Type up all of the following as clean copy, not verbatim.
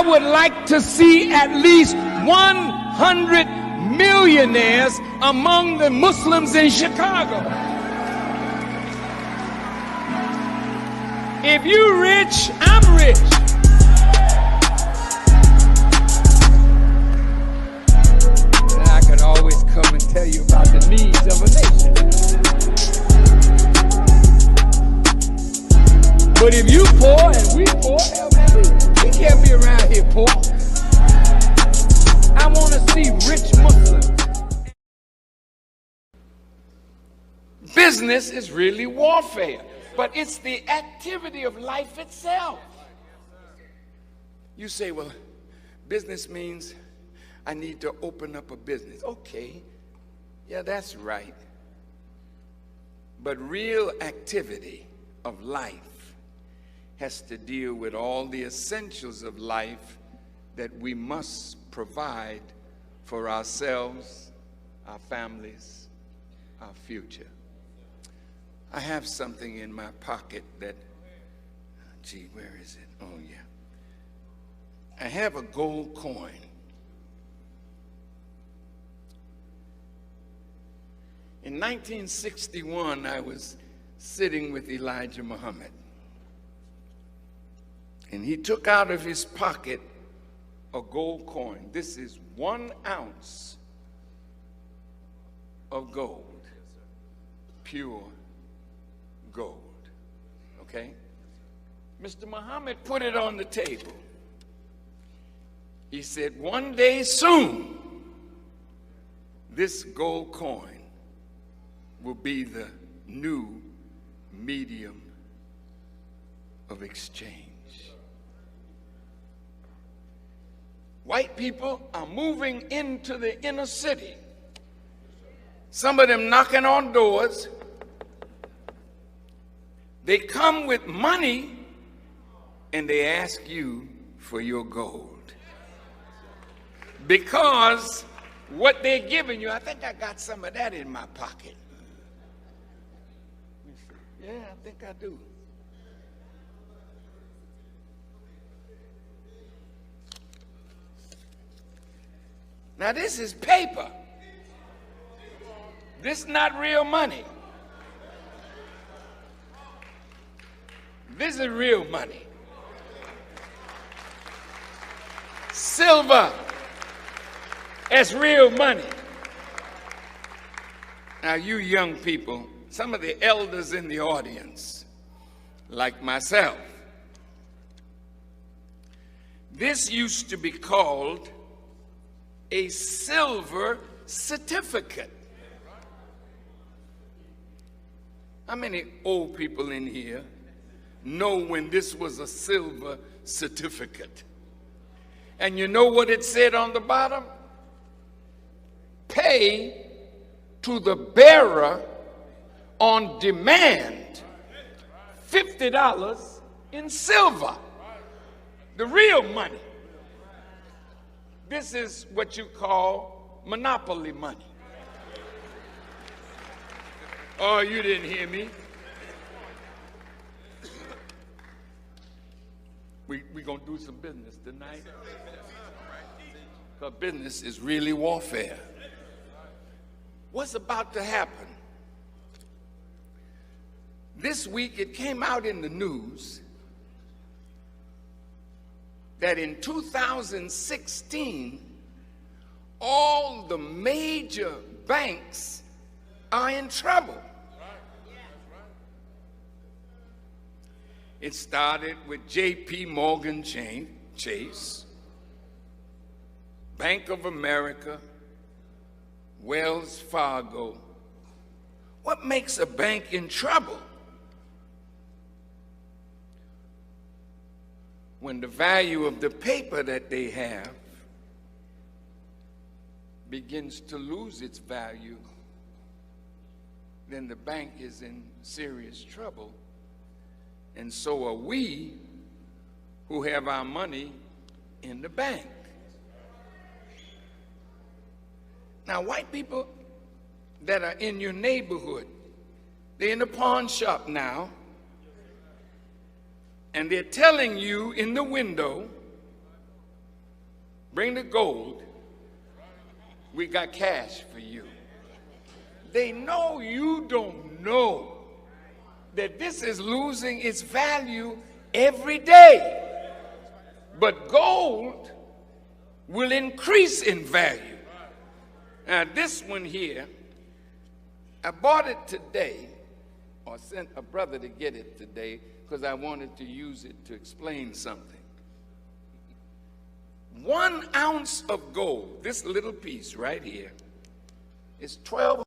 I would like to see at least 100 millionaires among the Muslims in Chicago. If you're rich, I'm rich. And I can always come and tell you about the needs of a nation. But if you poor and we poor, hell man, we can't be around here poor. I want to see rich Muslims. Business is really warfare, but it's the activity of life itself. You say, well, business means I need to open up a business. Okay, yeah, that's right. But real activity of life has to deal with all the essentials of life that we must provide for ourselves, our families, our future. I have something in my pocket that, gee, where is it? Oh, yeah. I have a gold coin. In 1961, I was sitting with Elijah Muhammad, and he took out of his pocket a gold coin. This is 1 ounce of gold, pure gold, okay? Mr. Muhammad put it on the table. He said, one day soon, this gold coin will be the new medium of exchange. White people are moving into the inner city. Some of them knocking on doors. They come with money and they ask you for your gold. Because what they're giving you, I think I got some of that in my pocket. Yeah, I think I do. Now this is paper. This is not real money. This is real money. Silver is real money. Now you young people, some of the elders in the audience, like myself, this used to be called a silver certificate. How many old people in here know when this was a silver certificate? And you know what it said on the bottom? Pay to the bearer on demand $50 in silver, the real money. This is what you call monopoly money. Oh, you didn't hear me. We're going to do some business tonight. Because business is really warfare. What's about to happen? This week it came out in the news that in 2016, all the major banks are in trouble. It started with J.P. Morgan Chase, Bank of America, Wells Fargo. What makes a bank in trouble? When the value of the paper that they have begins to lose its value, then the bank is in serious trouble. And so are we who have our money in the bank. Now, white people that are in your neighborhood, they're in the pawn shop now, and they're telling you in the window Bring the gold. We got cash for you. They know you don't know that this is losing its value every day. But gold will increase in value. Now this one here, I bought it today, or sent a brother to get it today, because I wanted to use it to explain something. 1 ounce of gold, this little piece right here, is 12.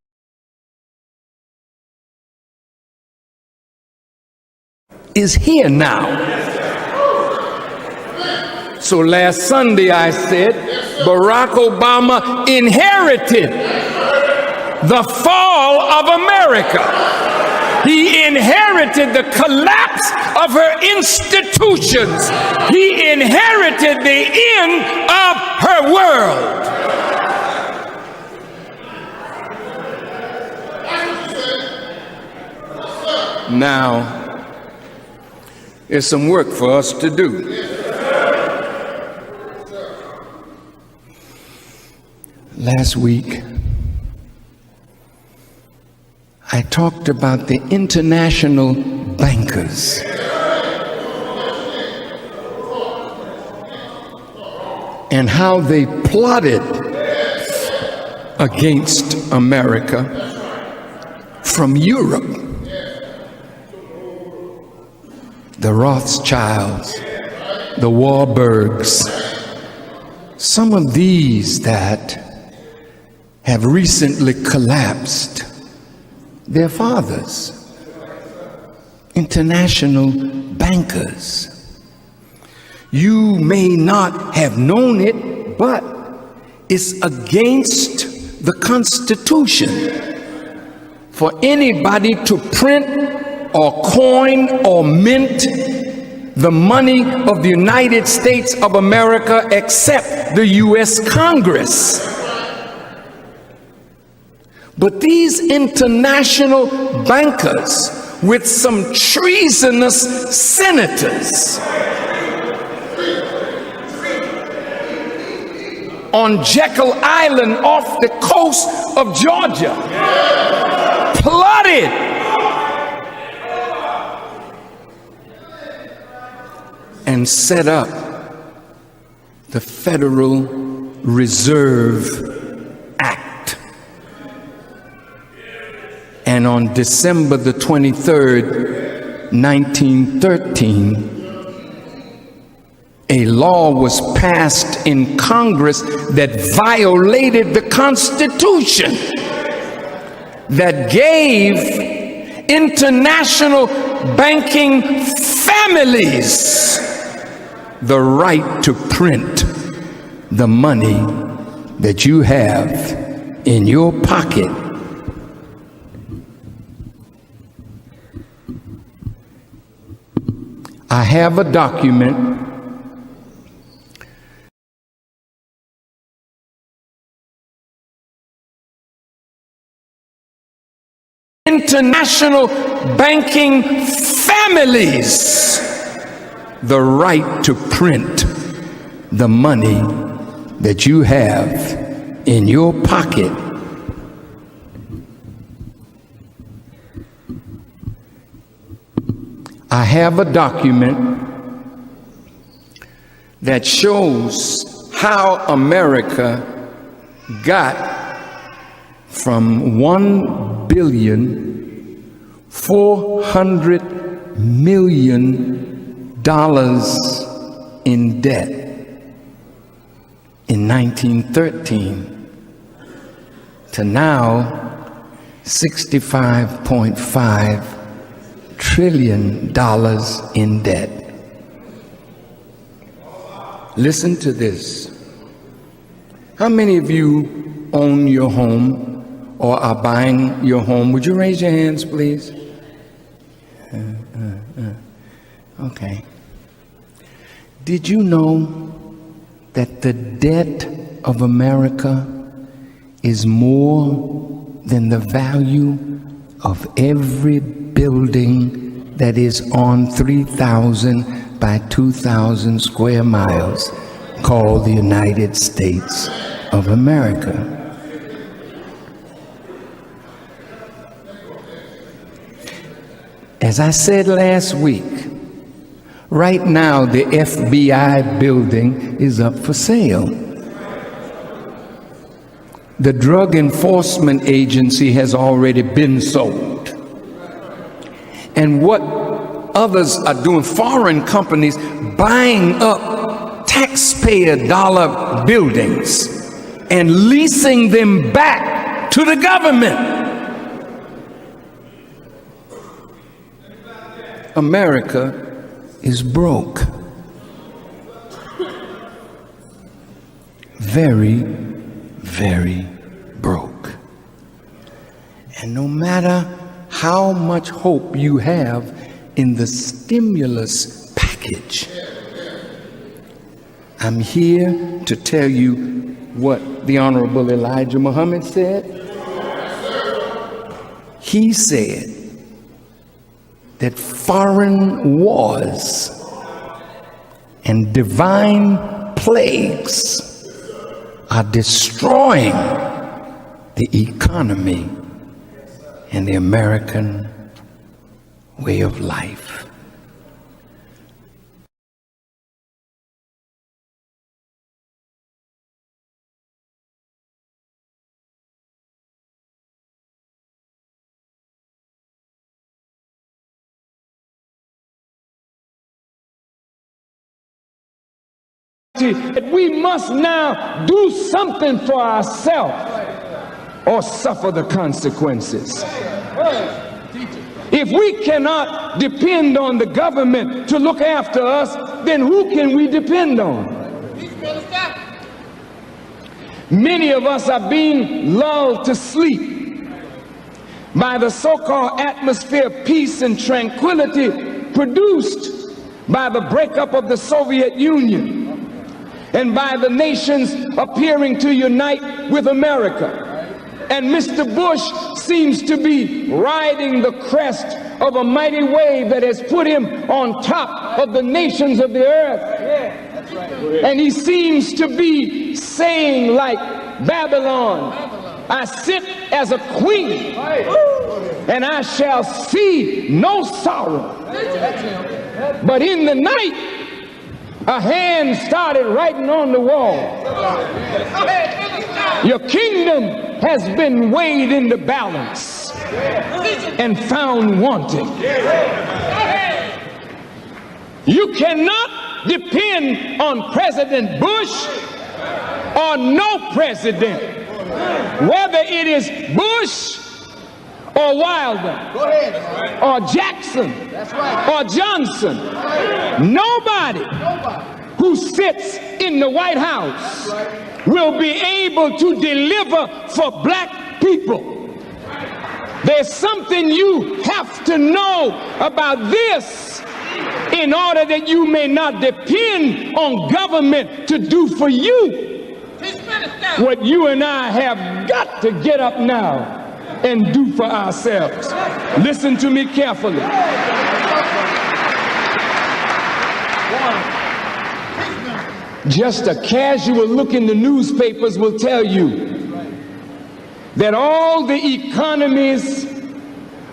Is here now. So last Sunday I said Barack Obama inherited the fall of America. He inherited the collapse of her institutions. He inherited the end of her world. Now, there's some work for us to do. Last week, I talked about the international bankers and how they plotted against America from Europe. The Rothschilds, the Warburgs, some of these that have recently collapsed, their fathers, international bankers. You may not have known it, but it's against the Constitution for anybody to print or coin or mint the money of the United States of America except the U.S. Congress. But these international bankers with some treasonous senators on Jekyll Island off the coast of Georgia plotted and set up the Federal Reserve Act. And on December the 23rd, 1913, a law was passed in Congress that violated the Constitution, that gave international banking families the right to print the money that you have in your pocket. I have a document international banking families the right to print the money that you have in your pocket. I have a document that shows how America got from $1,400,000,000 in debt in 1913 to now $65.5 trillion in debt. Listen to this. How many of you own your home or are buying your home? Would you raise your hands, please? Okay. Did you know that the debt of America is more than the value of every building that is on 3,000 by 2,000 square miles called the United States of America. As I said last week, right now the FBI building is up for sale. The Drug Enforcement Agency has already been sold. And what others are doing, foreign companies buying up taxpayer dollar buildings and leasing them back to the government. America is broke. Very, very broke. And no matter how much hope you have in the stimulus package, I'm here to tell you what the Honorable Elijah Muhammad said. He said that foreign wars and divine plagues are destroying the economy and the American way of life. That we must now do something for ourselves or suffer the consequences. If we cannot depend on the government to look after us, then who can we depend on? Many of us are being lulled to sleep by the so-called atmosphere of peace and tranquility produced by the breakup of the Soviet Union and by the nations appearing to unite with America. And Mr. Bush seems to be riding the crest of a mighty wave that has put him on top of the nations of the earth. And he seems to be saying, like Babylon, I sit as a queen and I shall see no sorrow. But in the night, a hand started writing on the wall. Your kingdom has been weighed in the balance and found wanting. You cannot depend on President Bush or no president, whether it is Bush or Wilder or Jackson or Johnson. Nobody who sits in the White House will be able to deliver for black people. There's something you have to know about this in order that you may not depend on government to do for you what you and I have got to get up now and do for ourselves. Listen to me carefully. Just a casual look in the newspapers will tell you that all the economies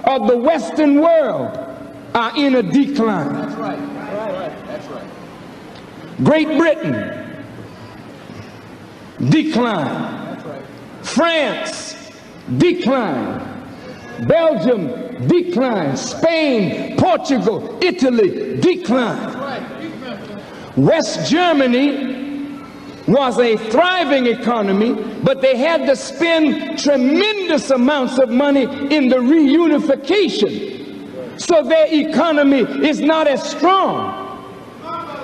of the Western world are in a decline. That's right. That's right. Great Britain, decline. That's right. France, decline. Belgium, decline. Spain, Portugal, Italy, decline. West Germany was a thriving economy, but they had to spend tremendous amounts of money in the reunification. So their economy is not as strong.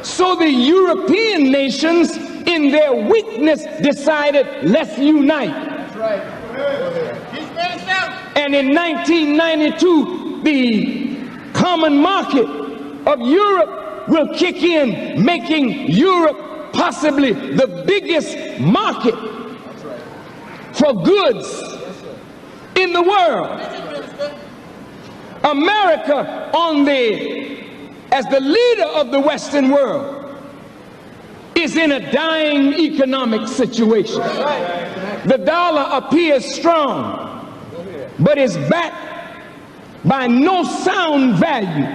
So the European nations, in their weakness, decided, let's unite. That's right. And in 1992, the common market of Europe will kick in, making Europe possibly the biggest market for goods in the world. America, as the leader of the Western world, is in a dying economic situation. The dollar appears strong, but is backed by no sound value.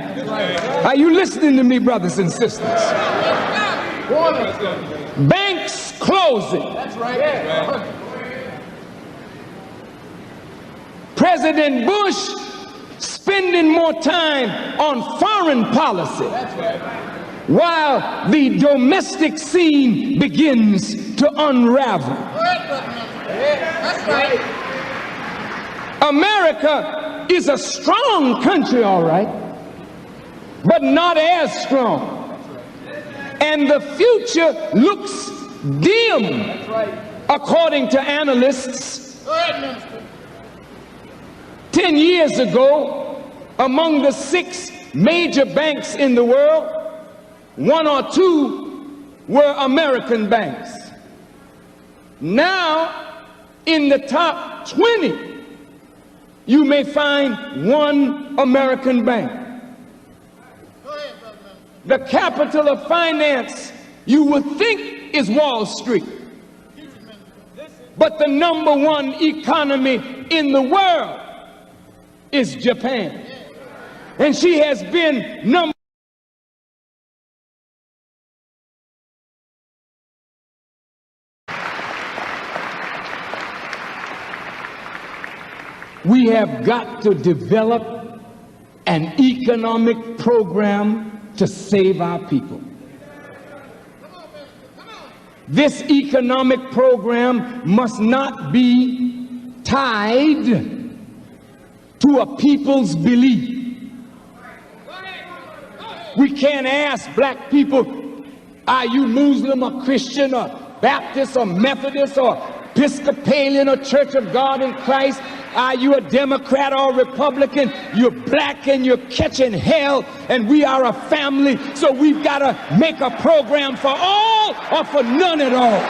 Are you listening to me, brothers and sisters? Banks closing. President Bush spending more time on foreign policy while the domestic scene begins to unravel. America is a strong country, all right, but not as strong. And the future looks dim, according to analysts. 10 years ago, among the 6 major banks in the world, 1 or 2 were American banks. Now, in the top 20, you may find 1 American bank. The capital of finance, you would think, is Wall Street. But the #1 economy in the world is Japan. And she has been number We have got to develop an economic program to save our people. This economic program must not be tied to a people's belief. We can't ask black people, are you Muslim or Christian or Baptist or Methodist or Episcopalian or Church of God in Christ? Are you a Democrat or Republican? You're black and you're catching hell, and we are a family, so we've got to make a program for all or for none at all.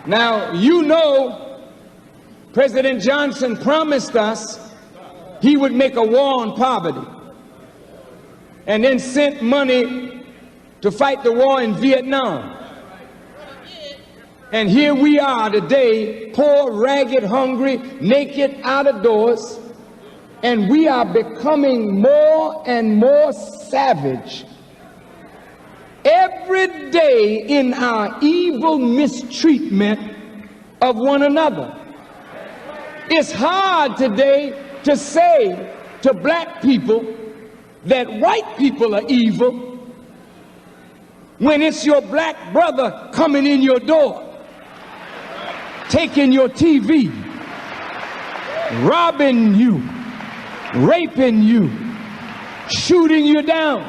Now, you know, President Johnson promised us he would make a war on poverty, and then sent money to fight the war in Vietnam. And here we are today, poor, ragged, hungry, naked, out of doors, and we are becoming more and more savage every day in our evil mistreatment of one another. It's hard today to say to black people that white people are evil when it's your black brother coming in your door, taking your TV, robbing you, raping you, shooting you down.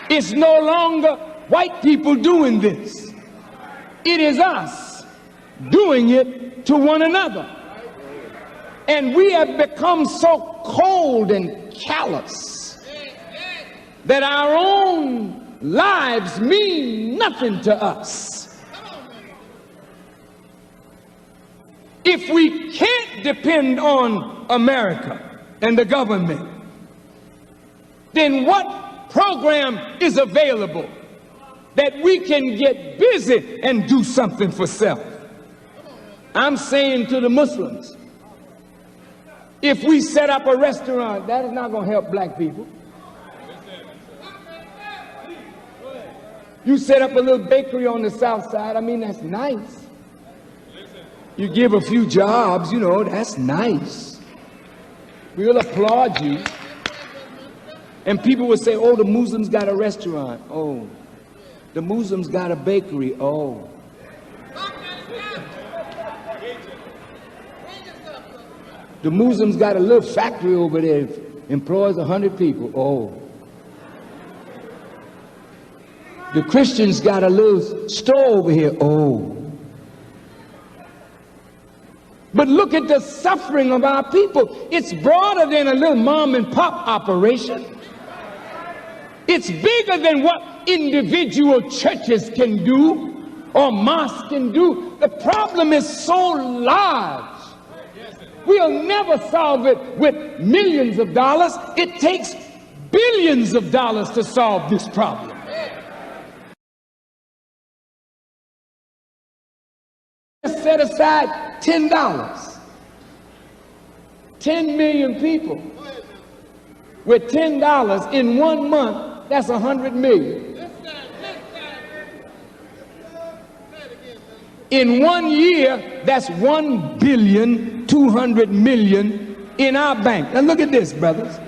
It's no longer white people doing this. It is us doing it to one another. And we have become so cold and callous that our own lives mean nothing to us. If we can't depend on America and the government, then what program is available that we can get busy and do something for self? I'm saying to the Muslims, if we set up a restaurant, that is not going to help black people. You set up a little bakery on the south side, I mean, that's nice. You give a few jobs, you know, that's nice. We'll applaud you. And people will say, oh, the Muslims got a restaurant. Oh, the Muslims got a bakery. Oh. The Muslims got a little factory over there, employs 100 people. Oh. The Christians got a little store over here. Oh. But look at the suffering of our people. It's broader than a little mom and pop operation. It's bigger than what individual churches can do. or mosque can do. The problem is so large. We'll never solve it with millions of dollars. It takes billions of dollars to solve this problem. Set aside $10. 10 million people with $10 in 1 month, that's 100 million. In 1 year, that's 1,200,000,000 in our bank. Now look at this, brothers.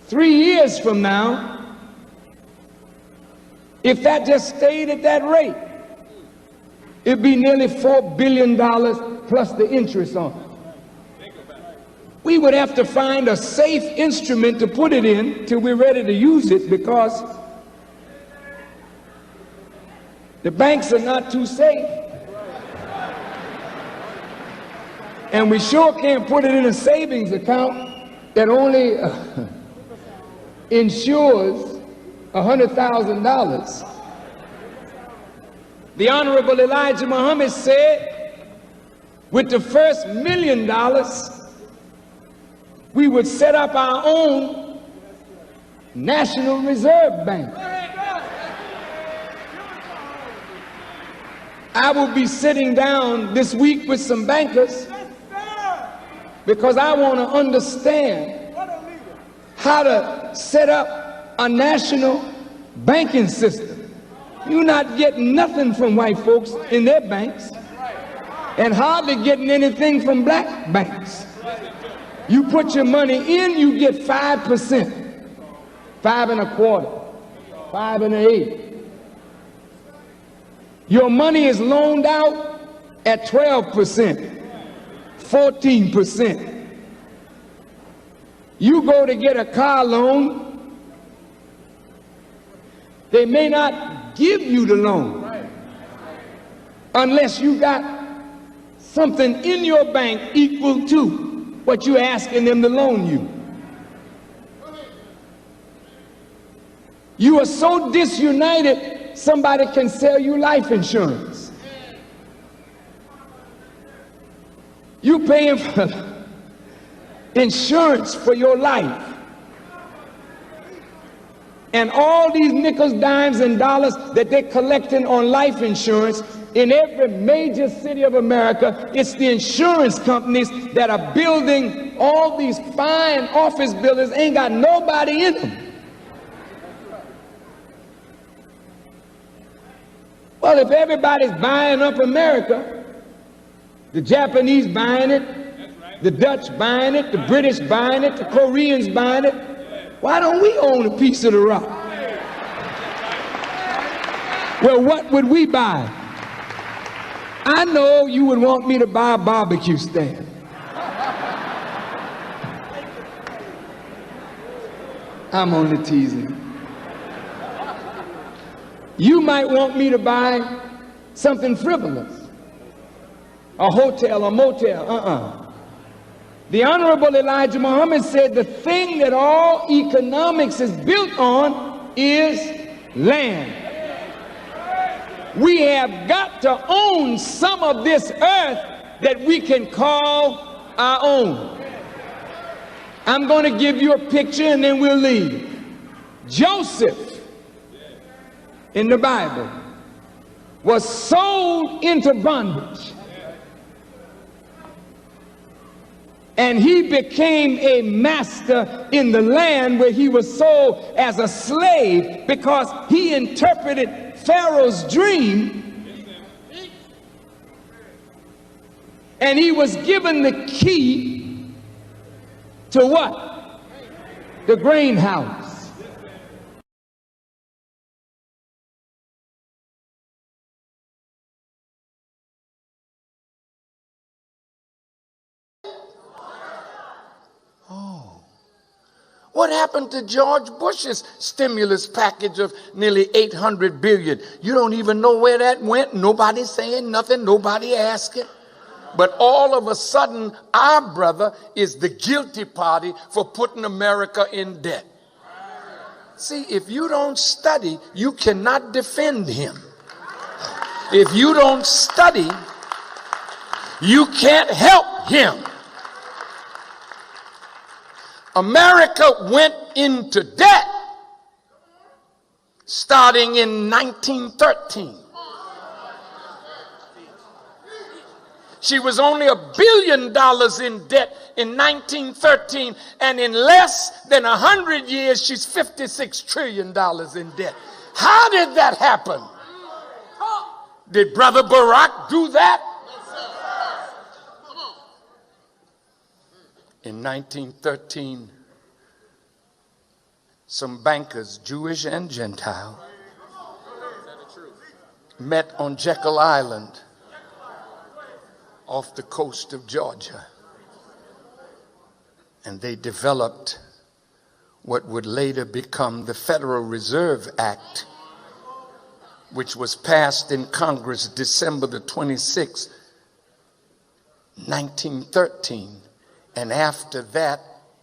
Three years from now, if that just stayed at that rate, it'd be nearly $4 billion plus the interest on it. We would have to find a safe instrument to put it in till we're ready to use it, because the banks are not too safe. And we sure can't put it in a savings account that only insures $100,000. The Honorable Elijah Muhammad said, with the first $1 million, we would set up our own National Reserve Bank. I will be sitting down this week with some bankers because I want to understand how to set up a national banking system. You're not getting nothing from white folks in their banks and hardly getting anything from black banks. You put your money in, you get 5%, 5 1/4, 5 1/8. Your money is loaned out at 12%, 14%. You go to get a car loan, they may not give you the loan unless you got something in your bank equal to what you're asking them to loan you. You are so disunited, somebody can sell you life insurance. You paying for insurance for your life. And all these nickels, dimes, and dollars that they're collecting on life insurance in every major city of America, it's the insurance companies that are building all these fine office buildings, ain't got nobody in them. Well, if everybody's buying up America, the Japanese buying it, the Dutch buying it, the British buying it, the Koreans buying it, why don't we own a piece of the rock? Well, what would we buy? I know you would want me to buy a barbecue stand. I'm only teasing. You might want me to buy something frivolous, a hotel, a motel. The Honorable Elijah Muhammad said the thing that all economics is built on is land. We have got to own some of this earth that we can call our own. I'm going to give you a picture and then we'll leave. Joseph in the Bible was sold into bondage. And he became a master in the land where he was sold as a slave because he interpreted Pharaoh's dream, and he was given the key to what? The grain house. What happened to George Bush's stimulus package of nearly $800 billion? You don't even know where that went. Nobody's saying nothing. Nobody asking. But all of a sudden, our brother is the guilty party for putting America in debt. See, if you don't study, you cannot defend him. If you don't study, you can't help him. America went into debt starting in 1913. She was only $1 billion in debt in 1913, and in less than 100 years, she's $56 trillion in debt. How did that happen? Did Brother Barack do that? In 1913, some bankers, Jewish and Gentile, met on Jekyll Island off the coast of Georgia, and they developed what would later become the Federal Reserve Act, which was passed in Congress December the 26th, 1913. And after that,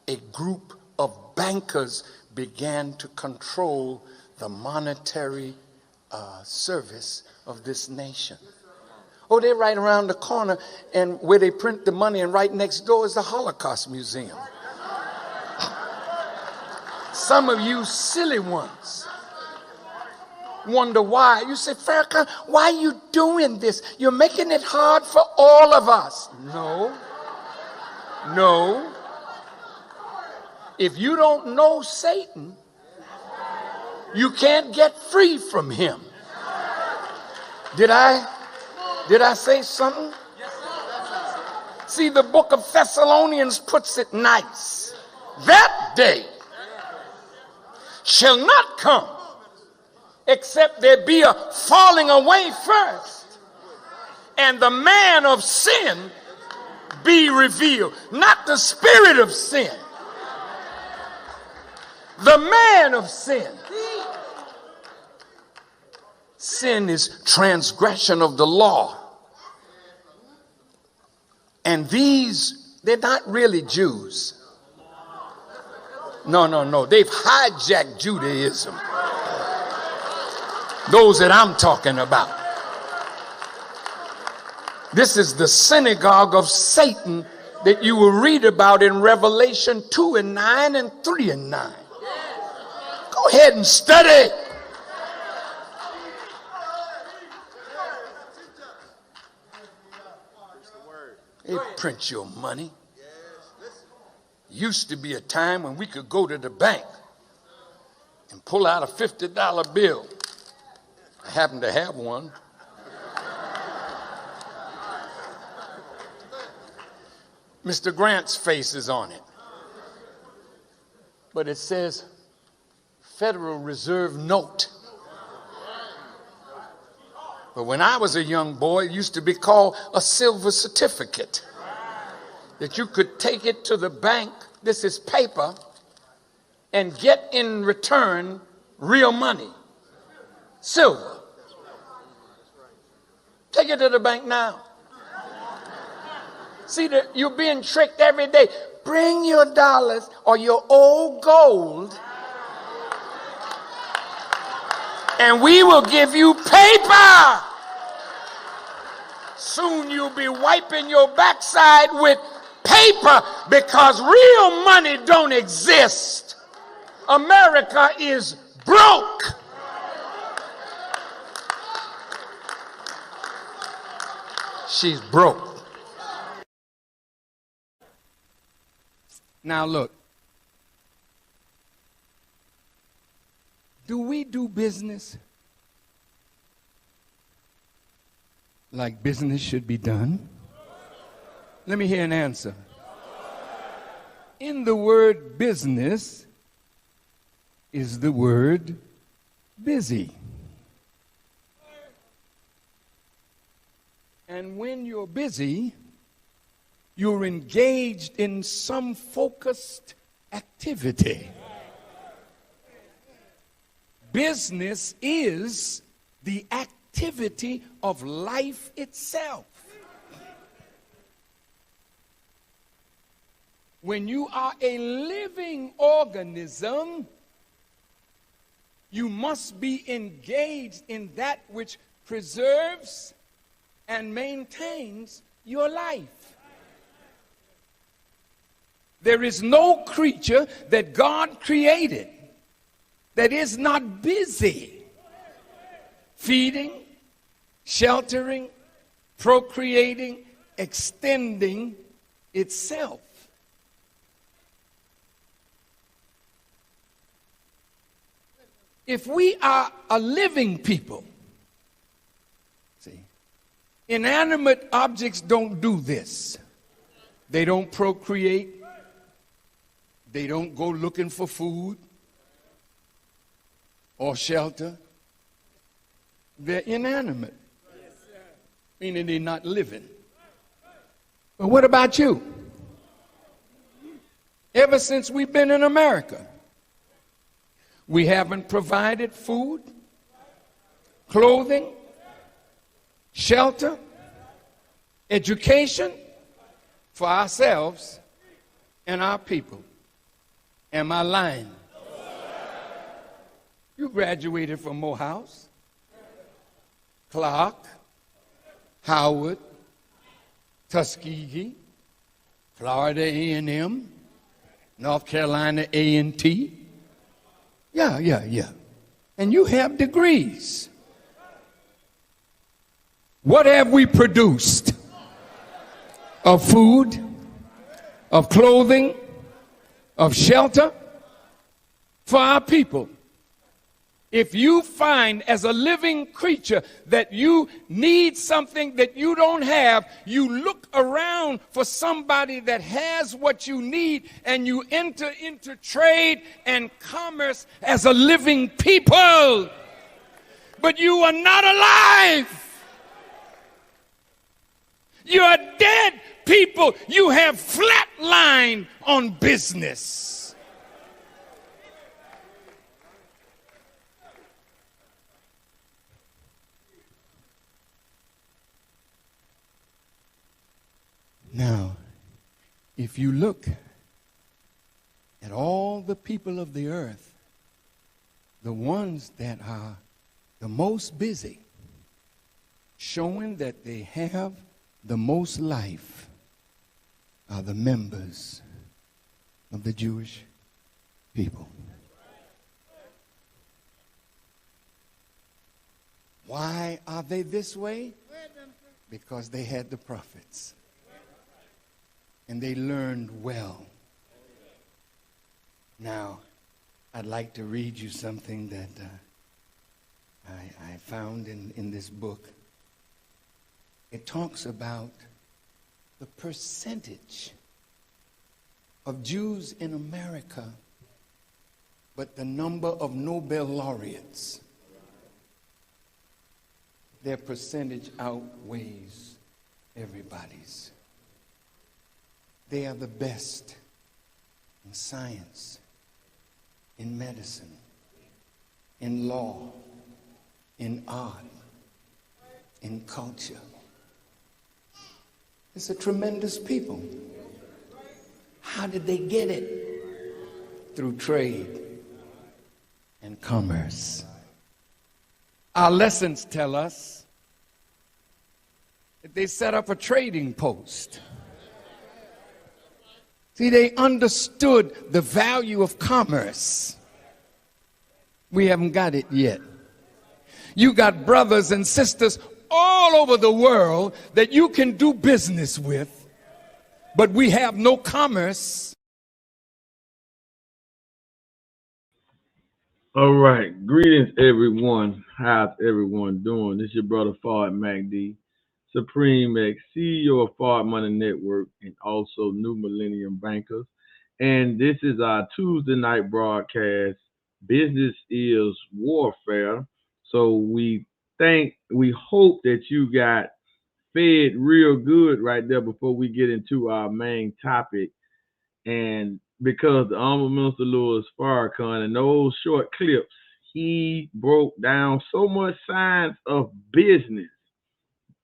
a group of bankers began to control the monetary service of this nation. Oh, they're right around the corner, and where they print the money, and right next door is the Holocaust Museum. Some of you silly ones wonder why. You say, Farrakhan, why are you doing this? You're making it hard for all of us. No. If you don't know Satan, you can't get free from him. Did I say something? See, the book of Thessalonians puts it nice. That day shall not come except there be a falling away first, and the man of sin be revealed. Not the spirit of sin. The man of sin. Sin is transgression of the law. And these, they're not really Jews. No. They've hijacked Judaism. Those that I'm talking about. This is the synagogue of Satan that you will read about in Revelation 2:9 and 3:9. Go ahead and study. They print your money. Used to be a time when we could go to the bank and pull out a $50 bill. I happen to have one. Mr. Grant's face is on it. But it says Federal Reserve note. But when I was a young boy, it used to be called a silver certificate. That you could take it to the bank, this is paper, and get in return real money. Silver. Take it to the bank now. See, you're being tricked every day. Bring your dollars or your old gold, and we will give you paper. Soon you'll be wiping your backside with paper because real money don't exist. America is broke. She's broke. Now look, do we do business like business should be done? Let me hear an answer. In the word business is the word busy. And when you're busy, you're engaged in some focused activity. Business is the activity of life itself. When you are a living organism, You must be engaged in that which preserves and maintains your life. There is no creature that God created that is not busy feeding, sheltering, procreating, extending itself. If we are a living people, see, inanimate objects don't do this. They don't procreate. They don't go looking for food or shelter. They're inanimate, meaning they're not living. But what about you? Ever since we've been in America, we haven't provided food, clothing, shelter, education for ourselves and our people. Am I lying? You graduated from Morehouse, Clark, Howard, Tuskegee, Florida A&M, North Carolina A&T. Yeah. And you have degrees. What have we produced? Of food, of clothing, of shelter for our people. If you find as a living creature that you need something that you don't have, you look around for somebody that has what you need, and you enter into trade and commerce as a living people. But you are not alive. You are dead people. You have flatlined on business. Now, if you look at all the people of the earth, the ones that are the most busy, showing that they have the most life, are the members of the Jewish people. Why are they this way? Because they had the prophets. And they learned well. Now, I'd like to read you something that I found in this book. It talks about the percentage of Jews in America, but the number of Nobel laureates. Their percentage outweighs everybody's. They are the best in science, in medicine, in law, in art, in culture. It's a tremendous people. How did they get it? Through trade and commerce. Our lessons tell us that they set up a trading post. See, they understood the value of commerce. We haven't got it yet. You got brothers and sisters all over the world that you can do business with, but we have no commerce. All right. Greetings, everyone. How's everyone doing? This is your brother, Mahdi, Supreme X, CEO of Fard Money Network, and also New Millennium Bankers. And this is our Tuesday night broadcast, Business is Warfare. So we hope that you got fed real good right there before we get into our main topic. And because the Honorable Minister Louis Farrakhan, in those short clips, he broke down so much science of business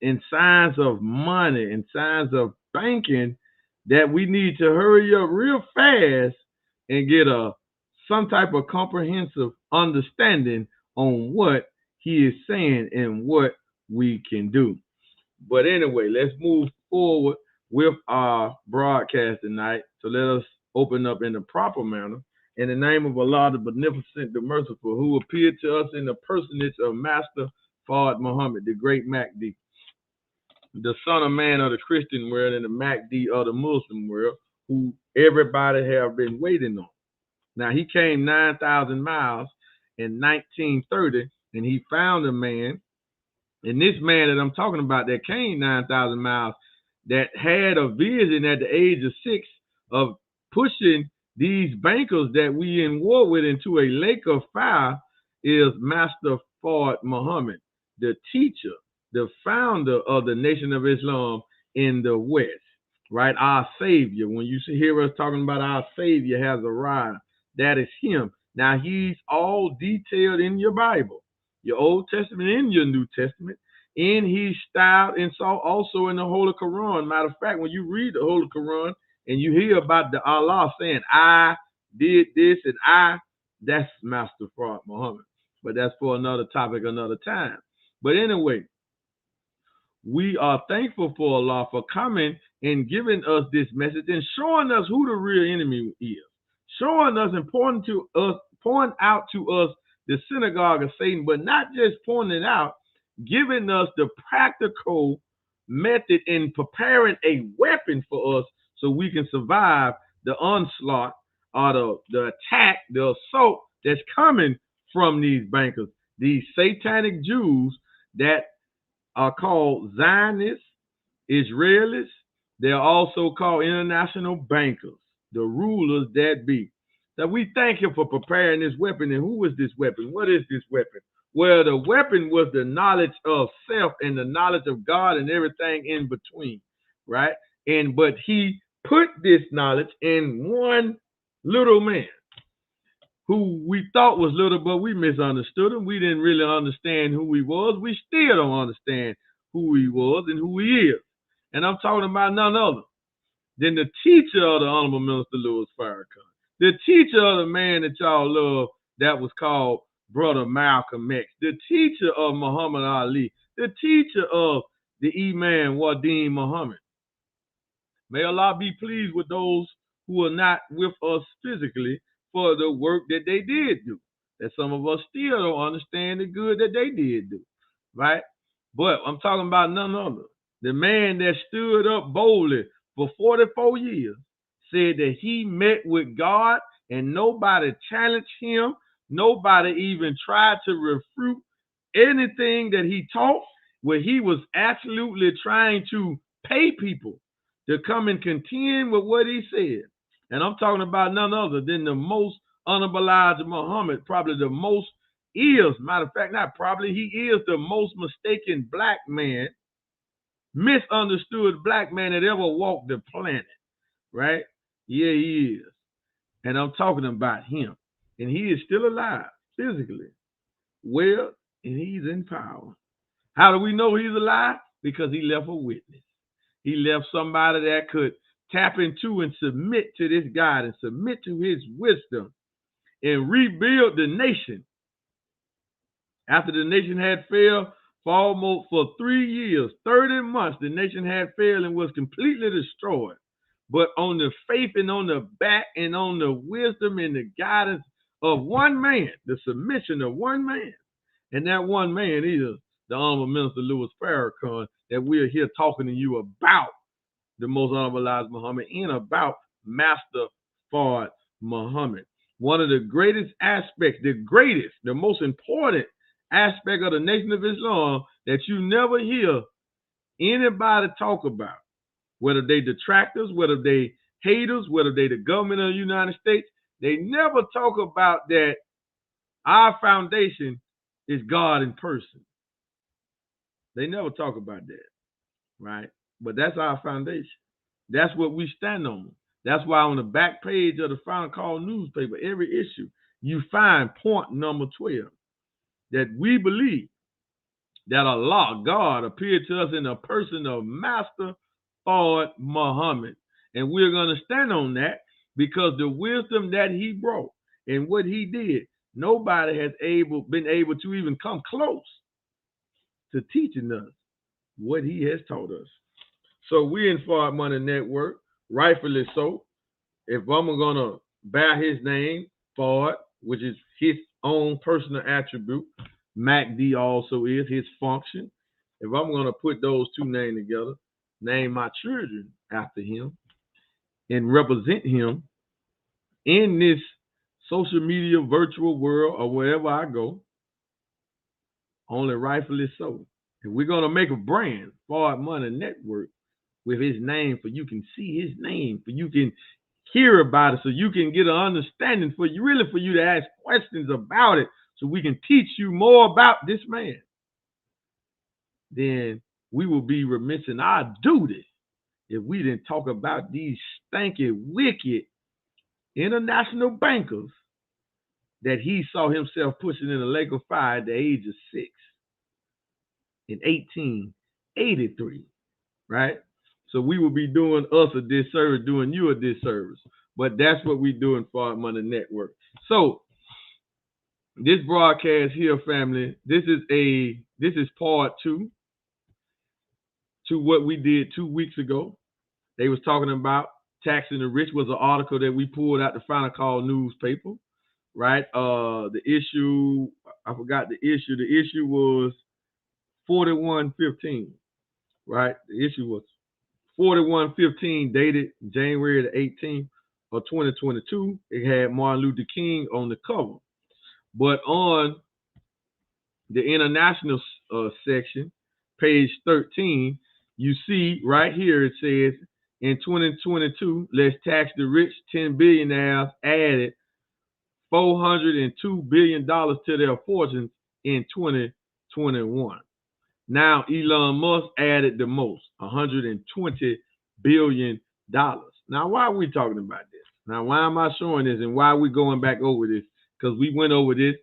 and signs of money and signs of banking that we need to hurry up real fast and get a some type of comprehensive understanding on what he is saying and what we can do. But anyway, let's move forward with our broadcast tonight. So let us open up in the proper manner. In the name of Allah, the Beneficent, the Merciful, who appeared to us in the personage of Master Fard Muhammad, the great Mahdi, the Son of Man of the Christian world and the Mahdi of the Muslim world, who everybody have been waiting on. Now, he came 9,000 miles in 1930, and he found a man. And this man that I'm talking about that came 9,000 miles, that had a vision at the age of 6 of pushing these bankers that we in war with into a lake of fire, is Master Fard Muhammad, the teacher, the founder of the Nation of Islam in the West, right? Our Savior. When you hear us talking about our Savior has arrived, that is him. Now, he's all detailed in your Bible, your Old Testament and your New Testament, and he's styled and so also in the Holy Quran. Matter of fact, when you read the Holy Quran and you hear about the Allah saying, I did this and that's Master Fard Muhammad. But that's for another topic, another time. But anyway, we are thankful for Allah for coming and giving us this message and showing us who the real enemy is, showing us and pointing out to us the synagogue of Satan, but not just pointing it out, giving us the practical method in preparing a weapon for us so we can survive the onslaught or the attack, the assault that's coming from these bankers, these satanic Jews that are called Zionists, Israelis. They're also called international bankers, the rulers that be. So we thank him for preparing this weapon. And who is this weapon? What is this weapon? Well, the weapon was the knowledge of self and the knowledge of God and everything in between, right? But he put this knowledge in one little man who we thought was little, but we misunderstood him. We didn't really understand who he was. We still don't understand who he was and who he is. And I'm talking about none other than the teacher of the Honorable Minister Louis Farrakhan, the teacher of the man that y'all love that was called Brother Malcolm X, the teacher of Muhammad Ali, the teacher of the Imam Wadim Muhammad. May Allah be pleased with those who are not with us physically for the work that they did do, that some of us still don't understand the good that they did do, right? But I'm talking about none other. The man that stood up boldly for 44 years said that he met with God and nobody challenged him. Nobody even tried to refute anything that he taught, where he was absolutely trying to pay people to come and contend with what he said. And I'm talking about none other than the most honorable Elijah Muhammad, probably the most matter of fact, not probably, he is the most mistaken black man, misunderstood black man that ever walked the planet, right? Yeah, he is. And I'm talking about him. And he is still alive, physically, well, and he's in power. How do we know he's alive? Because he left a witness. He left somebody that could tap into and submit to this God and submit to his wisdom and rebuild the nation. After the nation had failed for 3 years, 30 months, the nation had failed and was completely destroyed. But on the faith and on the back and on the wisdom and the guidance of one man, the submission of one man, and that one man is the Honorable Minister Louis Farrakhan, that we're here talking to you about the most honorable Elijah Muhammad and about Master Fard Muhammad. One of the greatest aspects, the most important aspect of the Nation of Islam that you never hear anybody talk about, whether they detractors, whether they haters, whether they the government of the United States, they never talk about that our foundation is God in person. They never talk about that, right? But that's our foundation. That's what we stand on. That's why on the back page of the Fountain Call newspaper, every issue, you find point number 12, that we believe that Allah, God, appeared to us in the person of Master Fard Muhammad. And we're going to stand on that because the wisdom that he brought And what he did, nobody has been able to even come close to teaching us what he has taught us. So we in Fard Money Network, rightfully so. If I'm gonna bear his name, Fard, which is his own personal attribute, Mahdi also is his function. If I'm gonna put those two names together, name my children after him, and represent him in this social media virtual world or wherever I go, only rightfully so. If we're gonna make a brand, Fard Money Network, with his name, for you can see his name, for you can hear about it, so you can get an understanding, for you really for you to ask questions about it, so we can teach you more about this man, then we will be remiss in our duty if we didn't talk about these stanky, wicked international bankers that he saw himself pushing in the lake of fire at the age of 6 in 1883, right? So we will be doing us a disservice, doing you a disservice. But that's what we do in Fard Money Network. So this broadcast here, family, this is part 2 to what we did 2 weeks ago. They was talking about taxing the rich, was an article that we pulled out the Final Call newspaper, right? The issue, I forgot the issue. The issue was 4115, right? The issue was 4115, dated January the 18th of 2022. It had Martin Luther King on the cover. But on the international section, page 13, you see right here it says, in 2022, let's tax the rich. 10 billionaires added $402 billion to their fortunes in 2021. Now Elon Musk added the most, $120 billion. Now, why are we talking about this? Now, why am I showing this, and why are we going back over this? Because we went over this,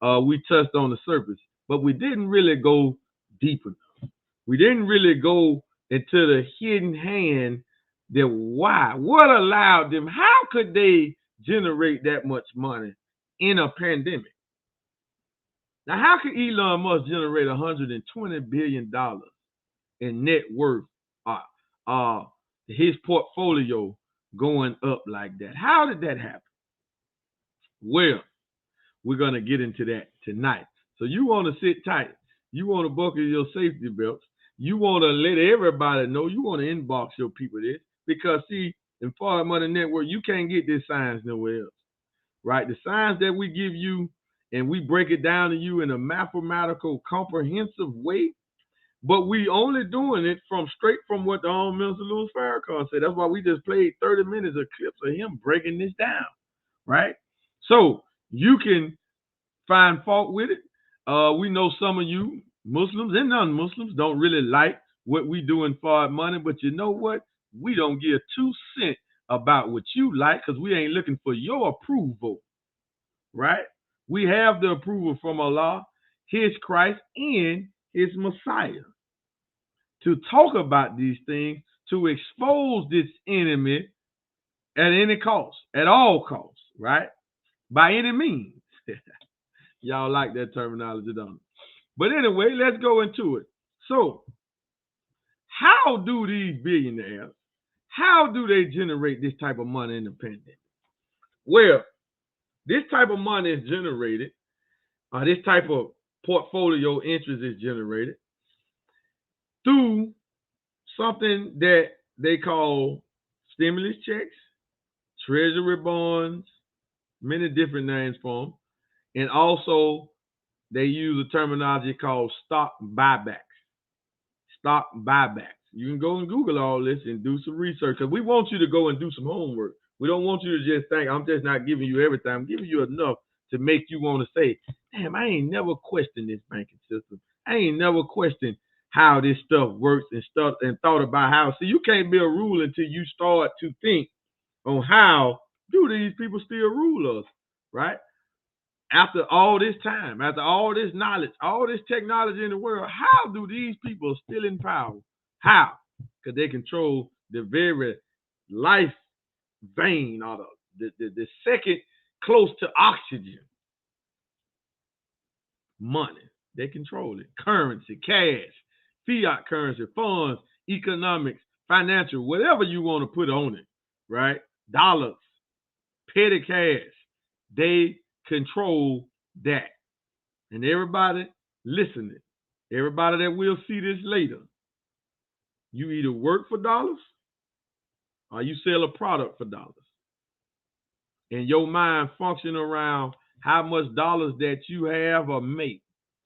we touched on the surface, but we didn't really go deep enough. We didn't really go into the hidden hand. That why? What allowed them? How could they generate that much money in a pandemic? Now, how could Elon Musk generate $120 billion in net worth? His portfolio going up like that. How did that happen? Well, we're going to get into that tonight. So you want to sit tight. You want to buckle your safety belts. You want to let everybody know. You want to inbox your people this. Because, see, in Fard Money Network, you can't get this science nowhere else, right? The science that we give you, and we break it down to you in a mathematical, comprehensive way, but we only doing it straight from what the old Minister Louis Farrakhan said. That's why we just played 30 minutes of clips of him breaking this down, right? So you can find fault with it. We know some of you Muslims and non-Muslims don't really like what we do in Fard Money, but you know what? We don't give 2 cents about what you like, because we ain't looking for your approval, right? We have the approval from Allah, his Christ, and his Messiah to talk about these things, to expose this enemy at any cost, at all costs, right? By any means. Y'all like that terminology, don't you? But anyway, let's go into it. So, how do these billionaires, how do they generate this type of money in the pandemic? Well, this type of money is generated, this type of portfolio interest is generated through something that they call stimulus checks, treasury bonds, many different names for them, and also they use a terminology called stock buybacks. Stock buybacks. You can go and Google all this and do some research, because we want you to go and do some homework. We don't want you to just think, I'm just not giving you everything. I'm giving you enough to make you want to say, damn, I ain't never questioned this banking system. I ain't never questioned how this stuff works and thought about how. See, you can't be a ruler until you start to think on how do these people still rule us, right? After all this time, after all this knowledge, all this technology in the world, how do these people still in power? How? Because they control the very life vein, or the second close to oxygen. Money. They control it. Currency, cash, fiat currency, funds, economics, financial, whatever you want to put on it, right? Dollars, petty cash. They control that. And everybody listening, everybody that will see this later, you either work for dollars or you sell a product for dollars. And your mind function around how much dollars that you have or make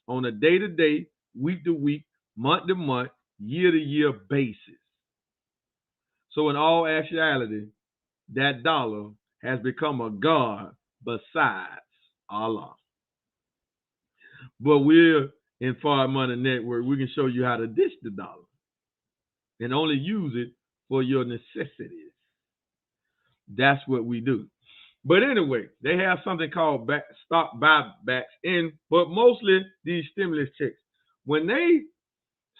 on a day-to-day, week-to-week, month-to-month, year-to-year basis. So in all actuality, that dollar has become a god besides Allah. But we're in Fard Money Network, we can show you how to ditch the dollar and only use it for your necessities. That's what we do. But anyway, they have something called stock buybacks, but mostly these stimulus checks. When they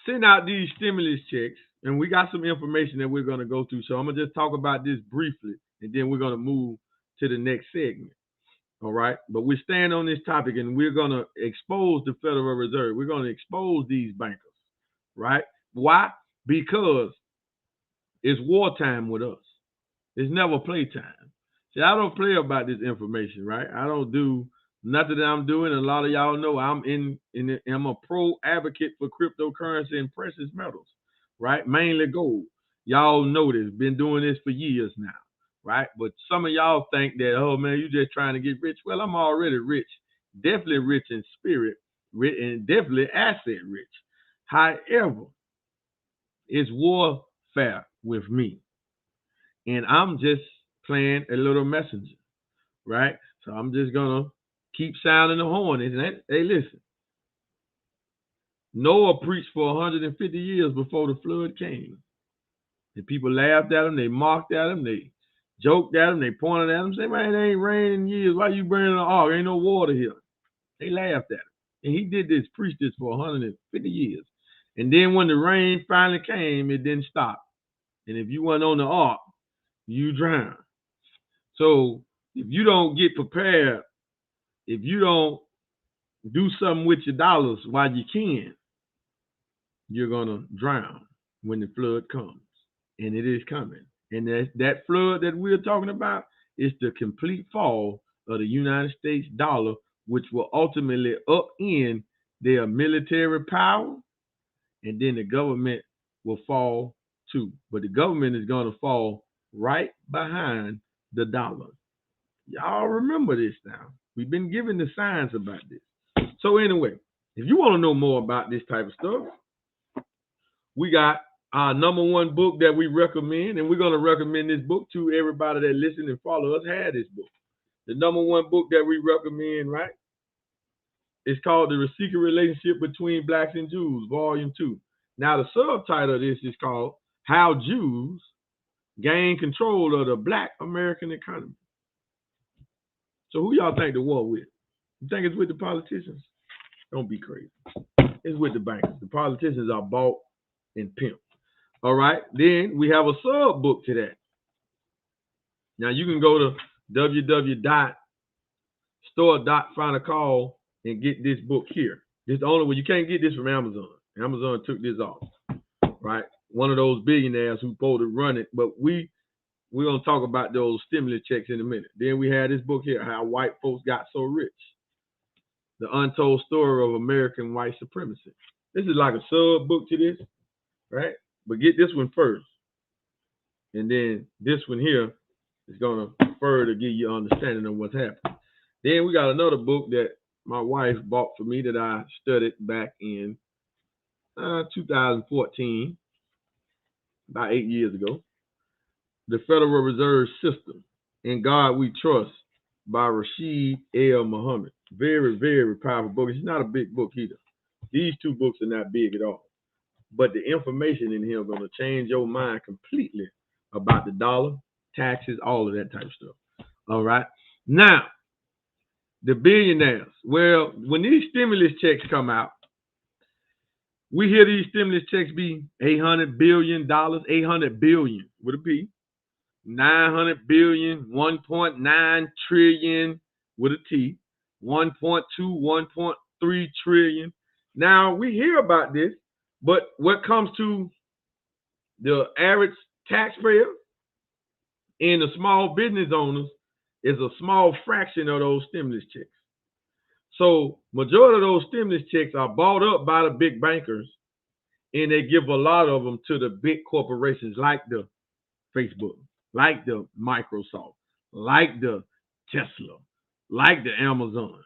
send out these stimulus checks, and we got some information that we're going to go through, so I'm going to just talk about this briefly, and then we're going to move to the next segment. All right? But we're staying on this topic, and we're going to expose the Federal Reserve. We're going to expose these bankers, right? Why? Because it's wartime with us. It's never playtime. See, I don't play about this information, right? I don't do nothing that I'm doing. A lot of y'all know I'm I'm a pro advocate for cryptocurrency and precious metals, right? Mainly gold. Y'all know this. Been doing this for years now, right? But some of y'all think that, oh man, you just trying to get rich. Well, I'm already rich. Definitely rich in spirit, and definitely asset rich. However, it's warfare with me. And I'm just playing a little messenger, right? So I'm just going to keep sounding the horn. And hey, listen. Noah preached for 150 years before the flood came. And people laughed at him. They mocked at him. They joked at him. They pointed at him. Said, man, it ain't raining in years. Why you bringing an ark? Ain't no water here. They laughed at him. And he did this, preached this for 150 years. And then when the rain finally came, it didn't stop. And if you weren't on the ark, you drown. So if you don't get prepared, if you don't do something with your dollars while you can, you're going to drown when the flood comes. And it is coming. And that flood that we're talking about is the complete fall of the United States dollar, which will ultimately upend their military power, and then the government will fall too. But the government is going to fall right behind the dollar. Y'all remember this now. We've been given the signs about this. So anyway, if you want to know more about this type of stuff, we got our #1 book that we recommend, and we're going to recommend this book to everybody that listen and follow us. Have this book. The #1 book that we recommend, right? It's called The Secret Relationship Between Blacks and Jews, Volume 2. Now, the subtitle of this is called How Jews Gain Control of the Black American Economy. So who y'all think the war with? You think it's with the politicians? Don't be crazy. It's with the bankers. The politicians are bought and pimped. All right. Then we have a sub book to that. Now you can go to www.store.finalcall and get this book here. This is the only way. You can't get this from Amazon. Amazon took this off. Right? One of those billionaires who supposed to run it. But we're going to talk about those stimulus checks in a minute. Then we have this book here, How White Folks Got So Rich. The Untold Story of American White Supremacy. This is like a sub book to this, right? But get this one first. And then this one here is going to further give you an understanding of what's happening. Then we got another book that my wife bought for me that I studied back in 2014, about 8 years ago. The Federal Reserve System, In God We Trust, by Rashid L. Muhammad. Very, very powerful book. It's not a big book either. These two books are not big at all. But the information in here is going to change your mind completely about the dollar, taxes, all of that type of stuff. All right. Now, the billionaires. Well, when these stimulus checks come out, we hear these stimulus checks be $800 billion, 800 billion with a P. 900 billion, 1.9 trillion with a T, 1.2, 1.3 trillion. Now we hear about this, but what comes to the average taxpayer and the small business owners is a small fraction of those stimulus checks. So majority of those stimulus checks are bought up by the big bankers, and they give a lot of them to the big corporations like the Facebook, like the Microsoft, like the Tesla, like the Amazon,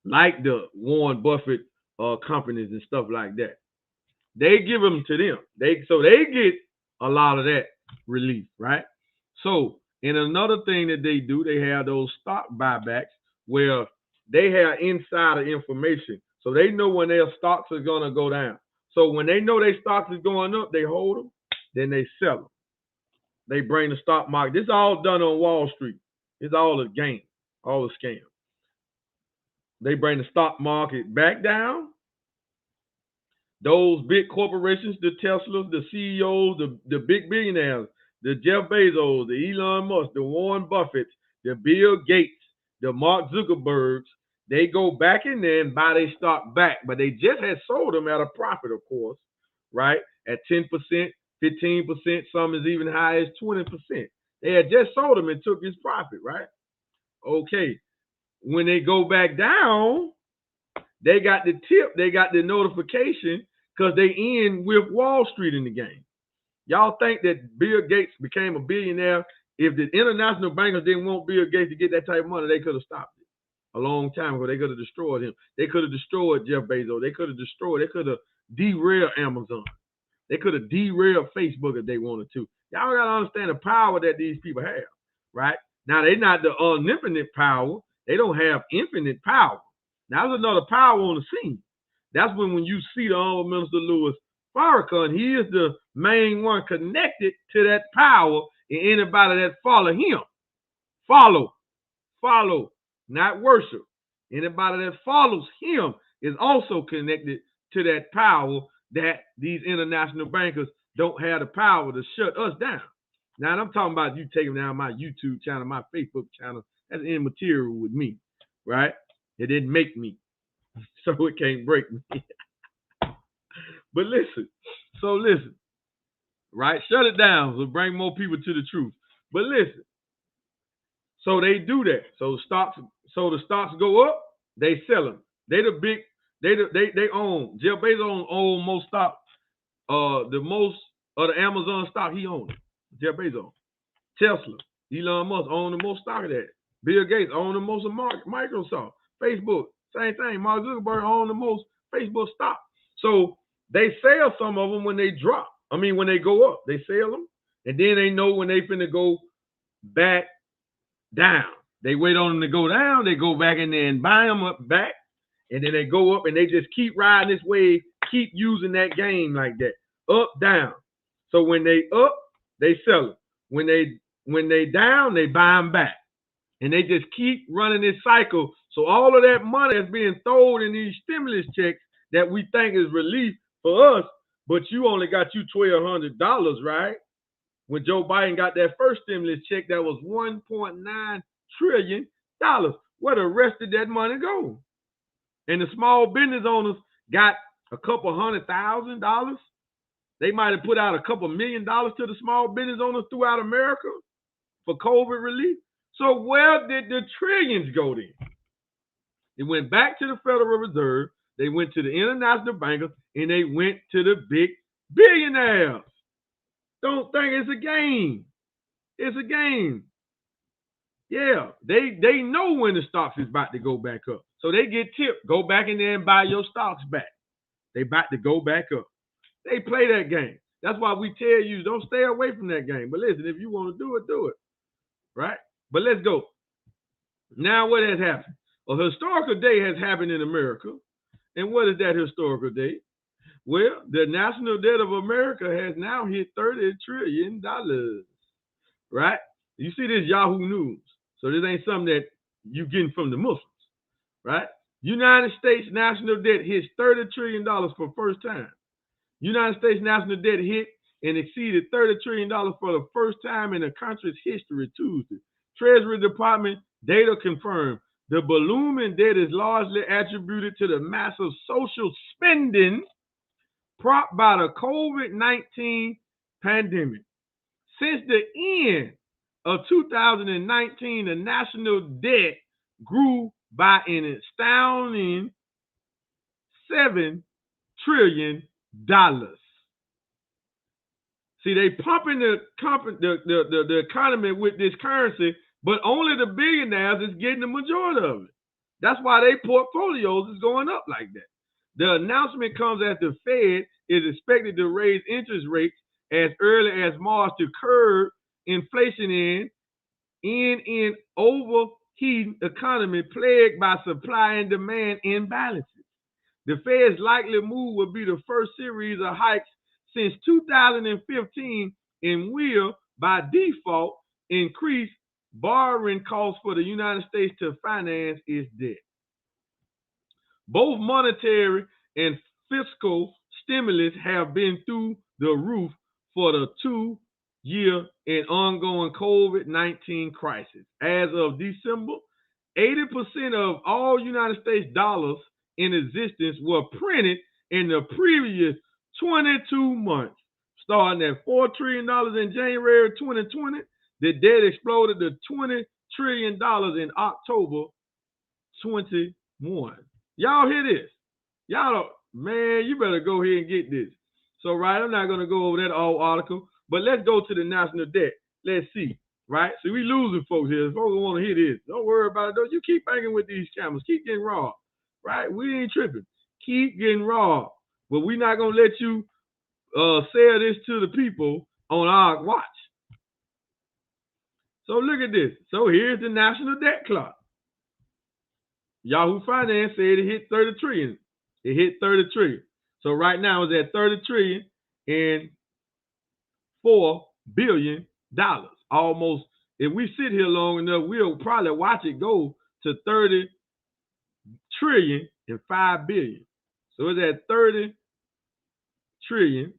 like the Warren Buffett companies and stuff like that. They give them to them. So they get a lot of that relief, right? So, and another thing that they do, they have those stock buybacks where they have insider information. So they know when their stocks are going to go down. So when they know their stocks is going up, they hold them, then they sell them. They bring the stock market. This is all done on Wall Street. It's all a game, all a scam. They bring the stock market back down. Those big corporations, the Teslas, the CEOs, the big billionaires, the Jeff Bezos, the Elon Musk, the Warren Buffett, the Bill Gates, the Mark Zuckerbergs, they go back in there and buy their stock back. But they just had sold them at a profit, of course, right? At 10%, 15%, some is even high as 20%. They had just sold them and took his profit, right? Okay. When they go back down, they got the tip, they got the notification because they in with Wall Street in the game. Y'all think that Bill Gates became a billionaire? If the international bankers didn't want Bill Gates to get that type of money, they could have stopped it a long time ago. They could have destroyed him. They could have destroyed Jeff Bezos. They could have derailed Amazon. They could have derailed Facebook if they wanted to. Y'all got to understand the power that these people have, right? Now, they're not the omnipotent power. They don't have infinite power. Now, there's another power on the scene. That's when you see the Honorable Minister Louis Farrakhan, he is the main one connected to that power, and anybody that follow him, follow, not worship. Anybody that follows him is also connected to that power that these international bankers don't have the power to shut us down. Now, I'm talking about you taking down my YouTube channel, my Facebook channel. That's immaterial with me, right? It didn't make me, so it can't break me. But listen, right? Shut it down so bring more people to the truth. But listen, so they do that. So the stocks go up, they sell them. They own. Jeff Bezos own most stock. The most of the Amazon stock he owns. Jeff Bezos. Tesla. Elon Musk own the most stock of that. Bill Gates own the most of Microsoft. Facebook, same thing. Mark Zuckerberg own the most Facebook stock. So they sell some of them when they drop. When they go up, they sell them. And then they know when they finna go back down. They wait on them to go down. They go back in there and buy them up back. And then they go up and they just keep riding this wave, keep using that game like that. Up, down. So when they up, they sell them. When they down, they buy them back. And they just keep running this cycle. So all of that money that's being thrown in these stimulus checks that we think is relief for us, but you only got you $1,200, right? When Joe Biden got that first stimulus check, that was $1.9 trillion. Where the rest of that money go? And the small business owners got a couple $100,000. They might have put out a couple $1 million to the small business owners throughout America for COVID relief. So where did the trillions go then? It went back to the Federal Reserve. They went to the international bankers, and they went to the big billionaires. Don't think it's a game. It's a game. Yeah, they know when the stocks is about to go back up. So they get tipped. Go back in there and buy your stocks back. They about to go back up. They play that game. That's why we tell you, don't stay away from that game. But listen, if you want to do it, do it. Right? But let's go. Now what has happened? A historical day has happened in America. And what is that historical day? Well, the national debt of America has now hit $30 trillion. Right? You see this Yahoo News. So this ain't something that you getting from the Muslims. Right? United States national debt hits $30 trillion for the first time. United States national debt hit and exceeded $30 trillion for the first time in the country's history Tuesday. Treasury Department data confirmed the balloon in debt is largely attributed to the massive social spending propped by the COVID-19 pandemic. Since the end of 2019, the national debt grew by an astounding $7 trillion. See, they pumping the economy with this currency, but only the billionaires is getting the majority of it. That's why their portfolios is going up like that. The announcement comes as the Fed is expected to raise interest rates as early as March to curb inflation in an overheating economy plagued by supply and demand imbalances. The Fed's likely move will be the first series of hikes since 2015 and will, by default, increase borrowing costs for the United States to finance its debt. Both monetary and fiscal stimulus have been through the roof for the 2-year and ongoing COVID-19 crisis. As of December, 80% of all United States dollars in existence were printed in the previous 22 months. Starting at $4 trillion in January 2020, the debt exploded to $20 trillion in October 21. Y'all hear this? Y'all don't, man, you better go ahead and get this. So, right, I'm not going to go over that whole article, but let's go to the national debt. Let's see, right? So we losing folks here. Folks want to hear this. Don't worry about it, though. You keep banging with these cameras. Keep getting robbed, right? We ain't tripping. Keep getting robbed. But we're not going to let you sell this to the people on our watch. So look at this. So here's the national debt clock. Yahoo Finance said it hit 30 trillion. It hit 30 trillion. So right now it's at 30 trillion and $4 billion. Almost, if we sit here long enough, we'll probably watch it go to 30 trillion and $5 billion. So it's at 30 trillion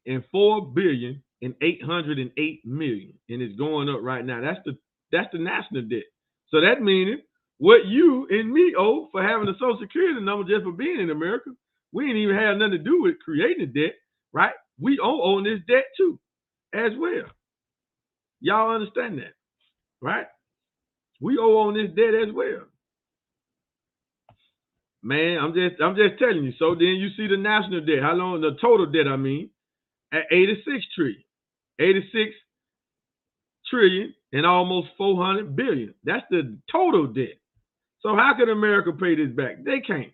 and $4 billion and 808 million. And it's going up right now. That's the national debt. So that means what you and me owe for having a Social Security number just for being in America, we ain't even have nothing to do with creating the debt, right? We own this debt too, as well. Y'all understand that, right? We owe on this debt as well. Man, I'm just telling you. So then you see the national debt. How long? The total debt, I mean, at 86 trillion. 86 trillion and almost 400 billion. That's the total debt. So how can America pay this back? They can't.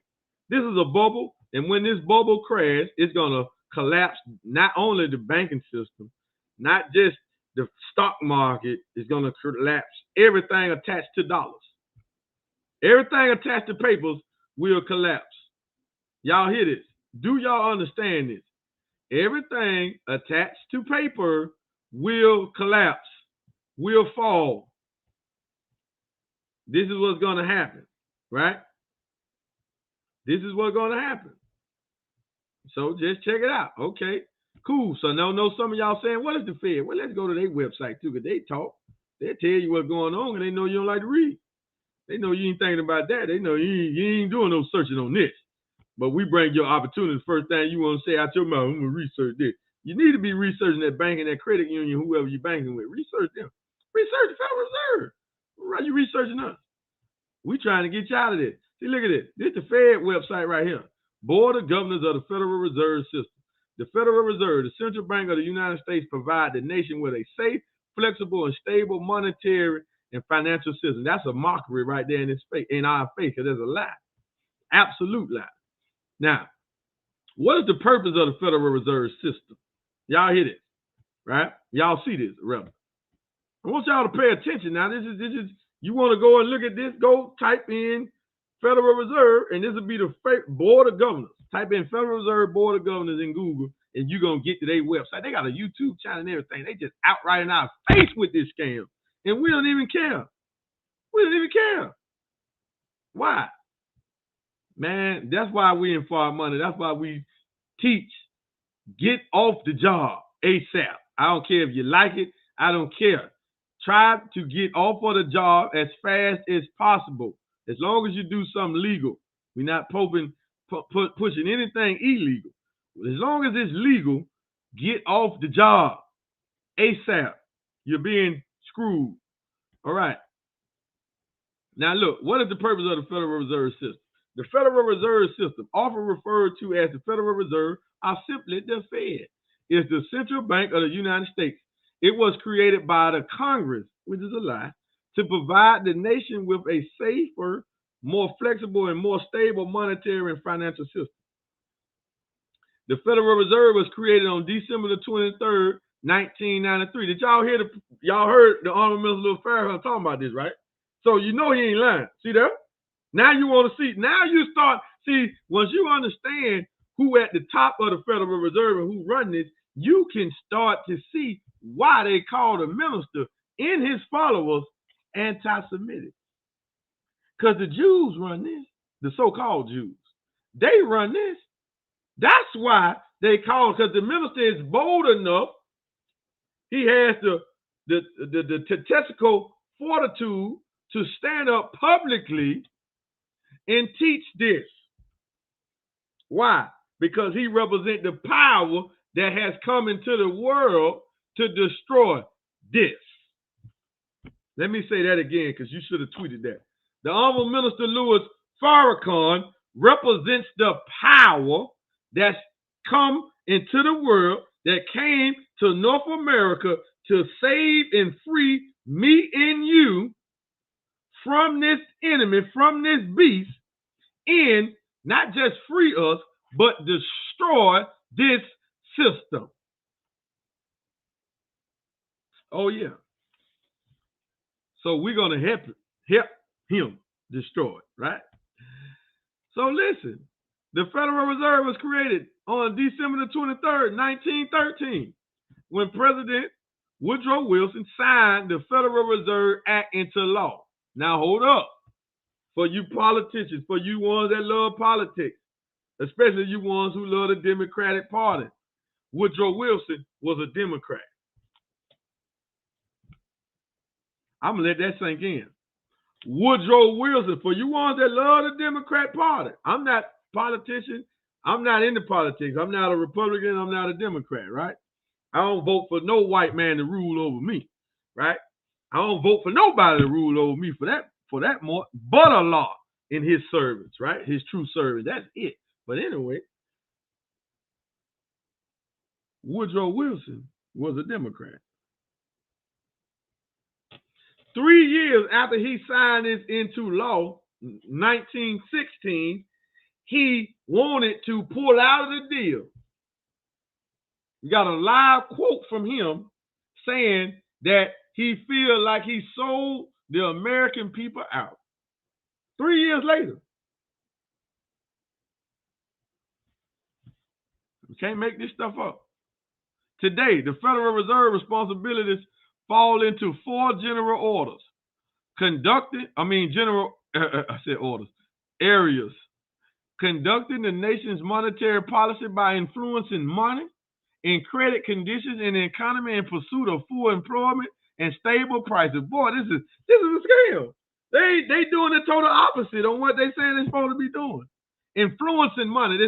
This is a bubble, and when this bubble crashes, it's gonna collapse not only the banking system, not just the stock market, it's gonna collapse everything attached to dollars. Everything attached to papers will collapse. Y'all hear this? Do y'all understand this? Everything attached to paper will collapse, will fall. This is what's going to happen, right? This is what's going to happen. So just check it out. Okay, cool. So now I know some of y'all saying, what is the Fed? Well, let's go to their website too, because they talk. They'll tell you what's going on, and they know you don't like to read. They know you ain't thinking about that. They know you ain't doing no searching on this. But we bring your opportunities. First thing you want to say out your mouth, I'm going to research this. You need to be researching that bank and that credit union, whoever you're banking with. Research them. Research the Federal Reserve. Why are you researching us? We trying to get you out of this. See, look at this. This is the Fed website right here. Board of Governors of the Federal Reserve System. The Federal Reserve, the central bank of the United States, provide the nation with a safe, flexible, and stable monetary and financial system. That's a mockery right there in our face, because there's a lie. Absolute lie. Now, what is the purpose of the Federal Reserve System? Y'all hear this, right? Y'all see this, rather. I want y'all to pay attention now. This is you want to go and look at this, go type in Federal Reserve, and this will be the Board of Governors. Type in Federal Reserve Board of Governors in Google, and you're going to get to their website. They got a YouTube channel and everything. They just outright in our face with this scam. And we don't even care. We don't even care. Why? Man, that's why we in Far Money. That's why we teach Get off the job ASAP. I don't care if you like it. I don't care. Try to get off of the job as fast as possible. As long as you do something legal. We're not pushing anything illegal. As long as it's legal, get off the job ASAP. You're being screwed. All right. Now look, what is the purpose of the Federal Reserve System? The Federal Reserve System, often referred to as the Federal Reserve, are simply the Fed. It's the central bank of the United States. It was created by the Congress, which is a lie, to provide the nation with a safer, more flexible, and more stable monetary and financial system. The Federal Reserve was created on December the 23rd, 1993. Did y'all hear y'all heard the Honorable Minister Farrakhan talking about this, right? So you know he ain't lying. See that? Now you want to see, now you start, see, once you understand who at the top of the Federal Reserve and who run this, you can start to see why they call the minister and his followers anti-Semitic. Because the Jews run this, the so-called Jews. They run this. That's why they call, because the minister is bold enough. He has the statistical fortitude to stand up publicly and teach this. Why? Because he represents the power that has come into the world to destroy this. Let me say that again, because you should have tweeted that. The Honorable Minister Louis Farrakhan represents the power that's come into the world, that came to North America to save and free me and you from this enemy, from this beast, and not just free us, but destroy this system. Oh yeah. So we're going to help him destroy it, right? So listen, the Federal Reserve was created on December the 23rd, 1913, when President Woodrow Wilson signed the Federal Reserve Act into law. Now hold up. For you politicians, for you ones that love politics, especially you ones who love the Democratic Party, Woodrow Wilson was a Democrat. I'm going to let that sink in. Woodrow Wilson, for you ones that love the Democrat Party. I'm not a politician. I'm not into politics. I'm not a Republican. I'm not a Democrat, right? I don't vote for no white man to rule over me, right? I don't vote for nobody to rule over me for that more, but Allah in his servants, right? His true servants. That's it. But anyway, Woodrow Wilson was a Democrat. 3 years after he signed this into law, 1916, he wanted to pull out of the deal. We got a live quote from him saying that he feels like he sold the American people out. 3 years later. We can't make this stuff up. Today, the Federal Reserve responsibilities fall into 4 general orders. Areas. Conducting the nation's monetary policy by influencing money and credit conditions in the economy in pursuit of full employment and stable prices. Boy, this is a scale. They doing the total opposite on what they saying they're supposed to be doing. Influencing money.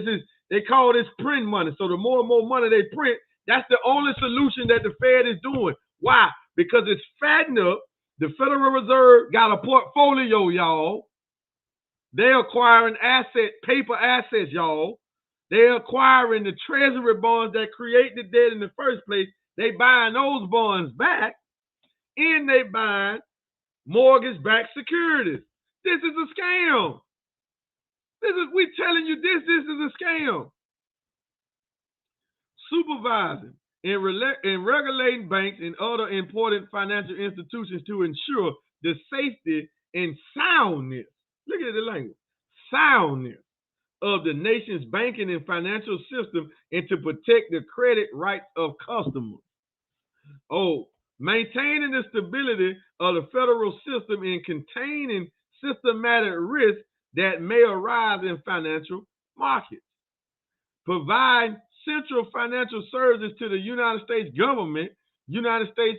They call this print money. So the more and more money they print, that's the only solution that the Fed is doing. Why? Because it's fattening up. The Federal Reserve got a portfolio, y'all. They're acquiring paper assets, y'all. They're acquiring the treasury bonds that create the debt in the first place. They buying those bonds back, and they buying mortgage-backed securities. This is a scam. We telling you this is a scam. Supervising and regulating banks and other important financial institutions to ensure the safety and soundness. Look at the language. Soundness of the nation's banking and financial system, and to protect the credit rights of customers. Maintaining the stability of the federal system and containing systematic risks that may arise in financial markets. Provide essential financial services to the United States government, United States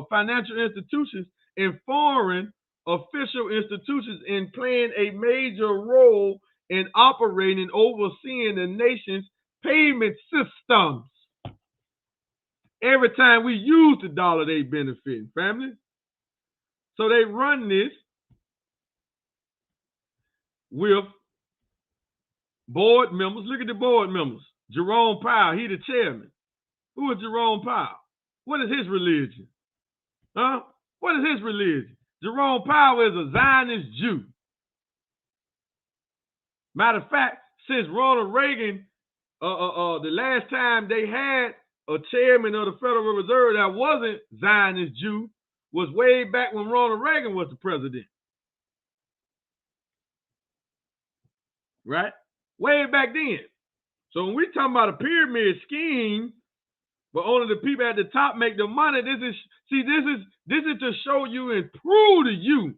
financial institutions, and foreign official institutions in playing a major role in operating and overseeing the nation's payment systems. Every time we use the dollar, they benefit, family. So they run this with board members. Look at the board members. Jerome Powell, he the chairman. Who is Jerome Powell? What is his religion? Huh? What is his religion? Jerome Powell is a Zionist Jew. Matter of fact, since Ronald Reagan, the last time they had a chairman of the Federal Reserve that wasn't Zionist Jew was way back when Ronald Reagan was the president. Right? Way back then. So when we talking about a pyramid scheme, but only the people at the top make the money, this is to show you and prove to you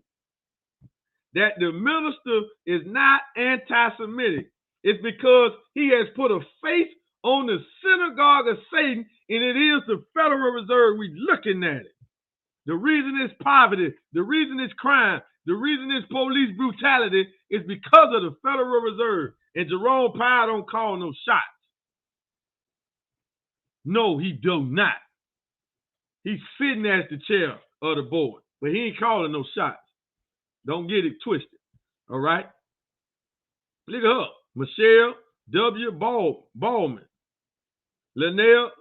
that the minister is not anti-Semitic. It's because he has put a face on the synagogue of Satan, and it is the Federal Reserve. We looking at it. The reason it's poverty, the reason it's crime, the reason it's police brutality is because of the Federal Reserve. And Jerome Powell don't call no shots. No, he do not. He's sitting as the chair of the board, but he ain't calling no shots. Don't get it twisted. All right? Look her up. Michelle W. Ballman. Lael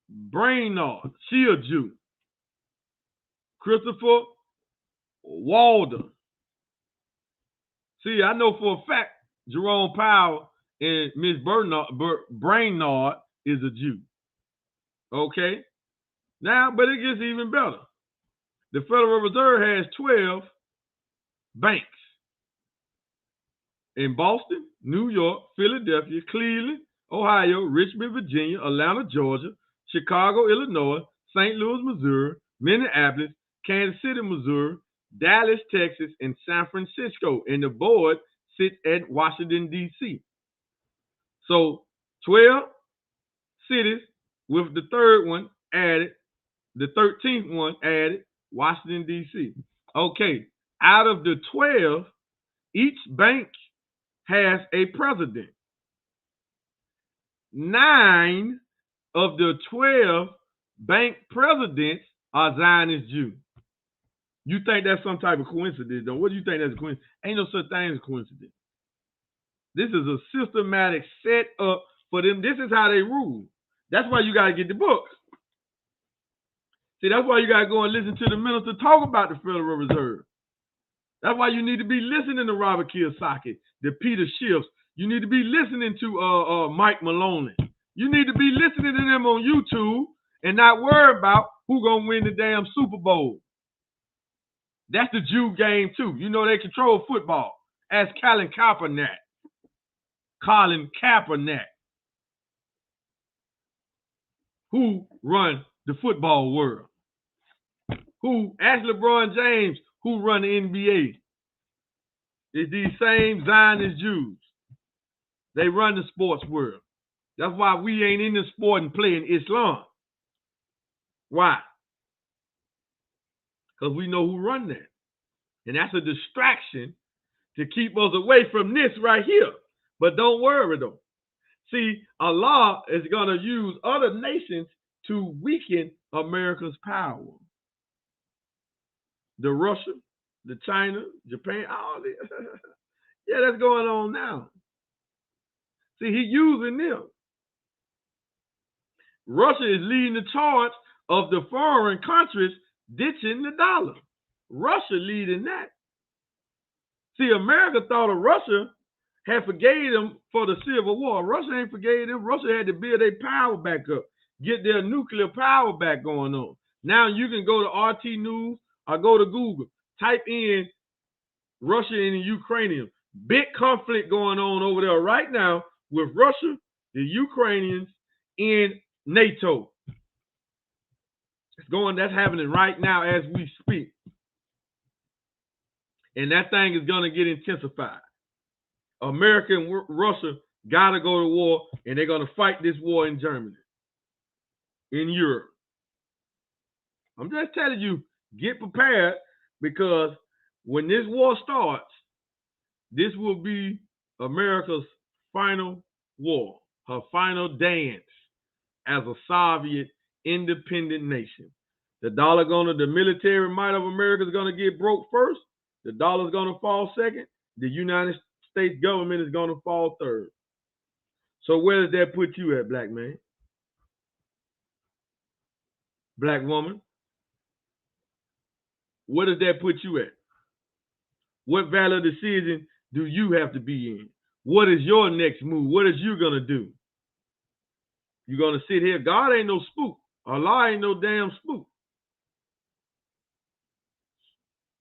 Brainard. She a Jew. Christopher Walder. See, I know for a fact Jerome Powell and Miss Brainard is a Jew. Okay? Now, but it gets even better. The Federal Reserve has 12 banks in Boston, New York, Philadelphia, Cleveland, Ohio, Richmond, Virginia, Atlanta, Georgia, Chicago, Illinois, St. Louis, Missouri, Minneapolis, Kansas City, Missouri, Dallas, Texas, and San Francisco. And the board sits at Washington, D.C. So 12 cities with the third one added, the 13th one added, Washington, D.C. Okay, out of the 12, each bank has a president. 9 of the 12 bank presidents are Zionist Jews. You think that's some type of coincidence, though? What do you think that's a coincidence? Ain't no such thing as a coincidence. This is a systematic setup for them. This is how they rule. That's why you got to get the books. See, that's why you got to go and listen to the minister talk about the Federal Reserve. That's why you need to be listening to Robert Kiyosaki, the Peter Schiffs. You need to be listening to Mike Maloney. You need to be listening to them on YouTube and not worry about who's going to win the damn Super Bowl. That's the Jew game, too. You know they control football. Ask Colin Kaepernick. Who run the football world? Ask LeBron James who run the NBA. It's these same Zionist Jews. They run the sports world. That's why we ain't in the sport and playing Islam. Why? Because we know who run that. And that's a distraction to keep us away from this right here. But don't worry, though. See, Allah is going to use other nations to weaken America's power. The Russia, the China, Japan, all this. Yeah, that's going on now. See, he's using them. Russia is leading the charge of the foreign countries ditching the dollar. Russia leading that. See, America thought of Russia had forgave them for the Civil War. Russia ain't forgave them. Russia had to build their power back up, get their nuclear power back going on. Now you can go to RT News or go to Google, type in Russia and the Ukrainians. Big conflict going on over there right now with Russia, the Ukrainians, and NATO. That's happening right now as we speak. And that thing is going to get intensified. America and Russia got to go to war, and they're going to fight this war in Germany, in Europe. I'm just telling you, get prepared, because when this war starts, this will be America's final war, her final dance as a Soviet independent nation. The military might of America is going to get broke first. The dollar's going to fall second. The United States government is going to fall third. So where does that put you at, black man? Black woman? Where does that put you at? What valid decision do you have to be in? What is your next move? What is you going to do? You're going to sit here. God ain't no spook. Allah ain't no damn spook.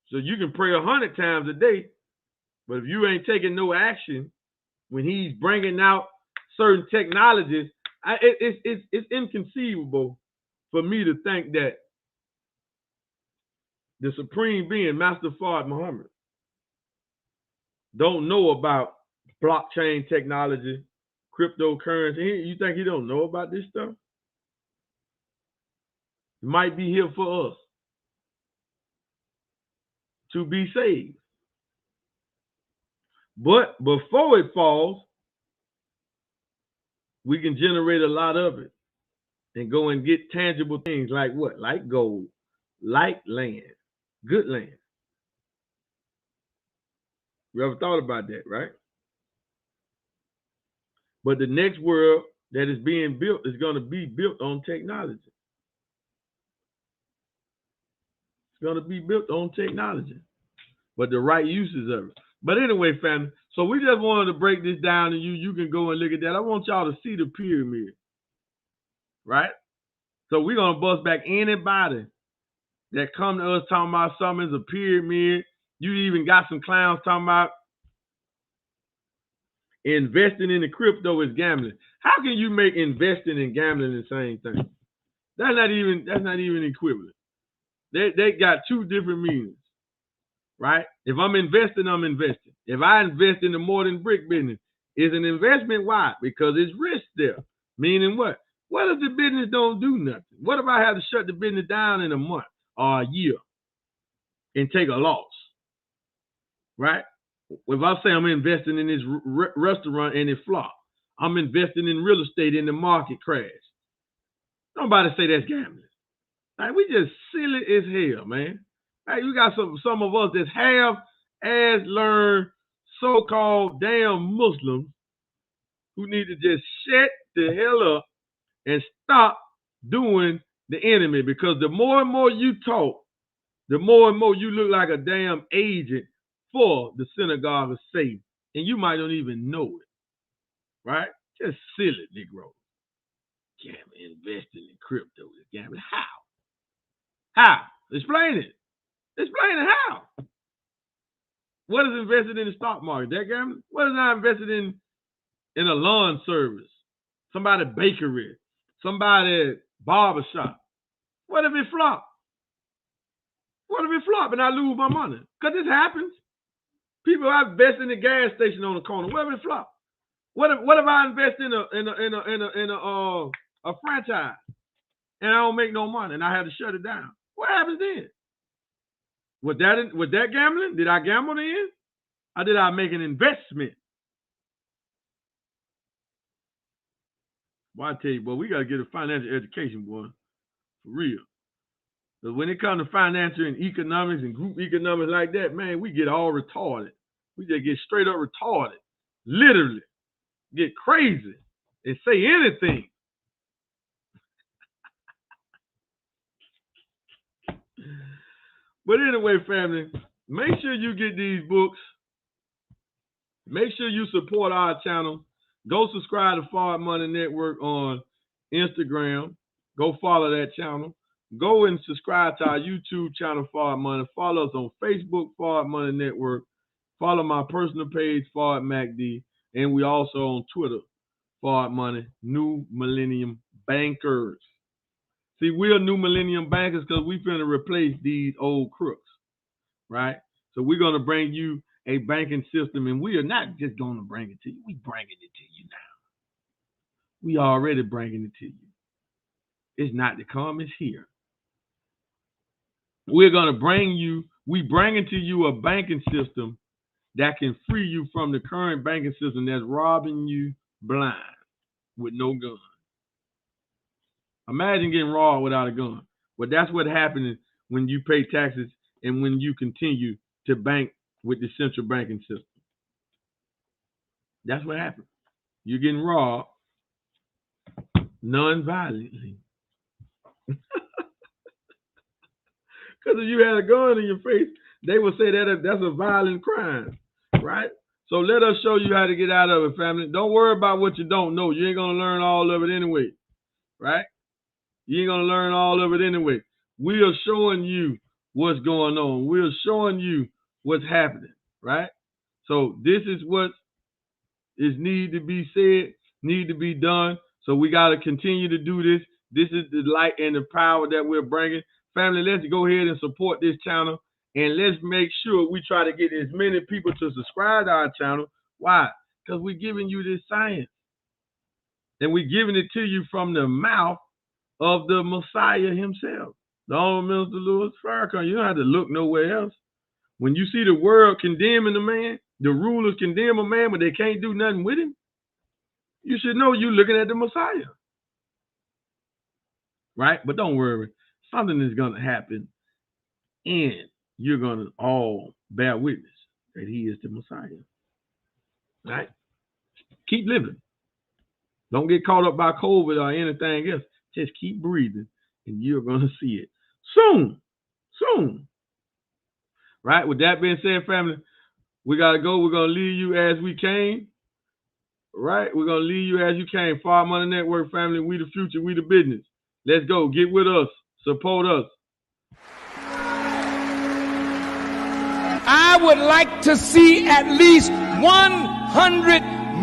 So you can pray 100 times a day, but if you ain't taking no action when he's bringing out certain technologies, it's inconceivable for me to think that the supreme being, Master Fard Muhammad, don't know about blockchain technology, cryptocurrency. You think he don't know about this stuff? It might be here for us to be saved. But before it falls, we can generate a lot of it and go and get tangible things like what? Like gold, like land, good land. You ever thought about that, right? But the next world that is being built is going to be built on technology. It's going to be built on technology, but the right uses of it. But anyway, family, so we just wanted to break this down to you. You can go and look at that. I want y'all to see the pyramid, right? So we're going to bust back anybody that come to us talking about something is a pyramid. You even got some clowns talking about investing in the crypto is gambling. How can you make investing and gambling the same thing? That's not even equivalent. They got two different meanings, right? If I'm investing, I'm investing. If I invest in the mortar brick business, it's an investment. Why? Because it's risk there. Meaning what? What if the business don't do nothing? What if I have to shut the business down in a month or a year and take a loss, right? If I say I'm investing in this restaurant and it flop, I'm investing in real estate and the market crash. Nobody say that's gambling. Like, we just silly as hell, man. Like, we got some of us that have as learned so-called damn Muslims who need to just shut the hell up and stop doing the enemy, because the more and more you talk, the more and more you look like a damn agent for the synagogue of Satan, and you might not even know it, right? Just silly, Negro. Gambling, investing in crypto is gambling. How? Explain it. Explain it how. What is invested in the stock market? That gambling? What is I invested in a lawn service? Somebody bakery, somebody barbershop. What if it flop? What if it flop and I lose my money? Because this happens. People I invest in the gas station on the corner. What if it flop? What if I invest in a franchise and I don't make no money and I have to shut it down? What happens then? Was that gambling? Did I gamble then? Or did I make an investment? Well, I tell you, boy, we got to get a financial education, boy. For real. Because when it comes to financial and economics and group economics like that, man, we get all retarded. We just get straight up retarded. Literally. Get crazy and say anything. But anyway, family, make sure you get these books. Make sure you support our channel. Go subscribe to Fard Money Network on Instagram. Go follow that channel. Go and subscribe to our YouTube channel, Fard Money. Follow us on Facebook, Fard Money Network. Follow my personal page, Fard Mahdi. And we also on Twitter, Fard Money, New Millennium Bankers. See, we're New Millennium Bankers because we're finna replace these old crooks, right? So we're going to bring you a banking system, and we are not just going to bring it to you. We bringing it to you now. We already bringing it to you. It's not to come, it's here. We're going to we bringing to you a banking system that can free you from the current banking system that's robbing you blind with no gun. Imagine getting robbed without a gun. But that's what happens when you pay taxes and when you continue to bank with the central banking system. That's what happens. You're getting robbed non-violently. Because if you had a gun in your face, they would say that's a violent crime, right? So let us show you how to get out of it, family. Don't worry about what you don't know. You ain't going to learn all of it anyway, right? You ain't going to learn all of it anyway. We are showing you what's going on. We are showing you what's happening, right? So this is what is need to be said, need to be done. So we got to continue to do this. This is the light and the power that we're bringing. Family, let's go ahead and support this channel. And let's make sure we try to get as many people to subscribe to our channel. Why? Because we're giving you this science. And we're giving it to you from the mouth of the Messiah himself. The Honorable Minister Louis Farrakhan. You don't have to look nowhere else. When you see the world condemning a man, the rulers condemn a man, but they can't do nothing with him, you should know you're looking at the Messiah. Right? But don't worry. Something is going to happen, and you're going to all bear witness that he is the Messiah. Right? Keep living. Don't get caught up by COVID or anything else. Just keep breathing, and you're going to see it soon. Soon. Right? With that being said, family, we got to go. We're going to leave you as we came. Right? We're going to leave you as you came. Farm Money Network, family. We the future. We the business. Let's go. Get with us. Support us. I would like to see at least 100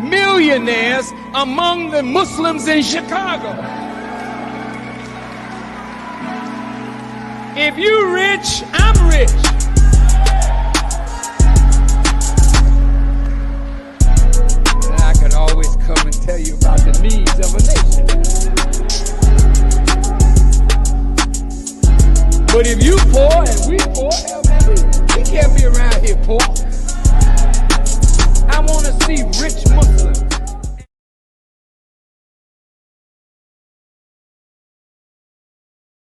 millionaires among the Muslims in Chicago. If you're rich, I'm rich. And I could always come and tell you about the needs of a nation. But if you poor and we poor, we can't be around here poor. I want to see rich Muslims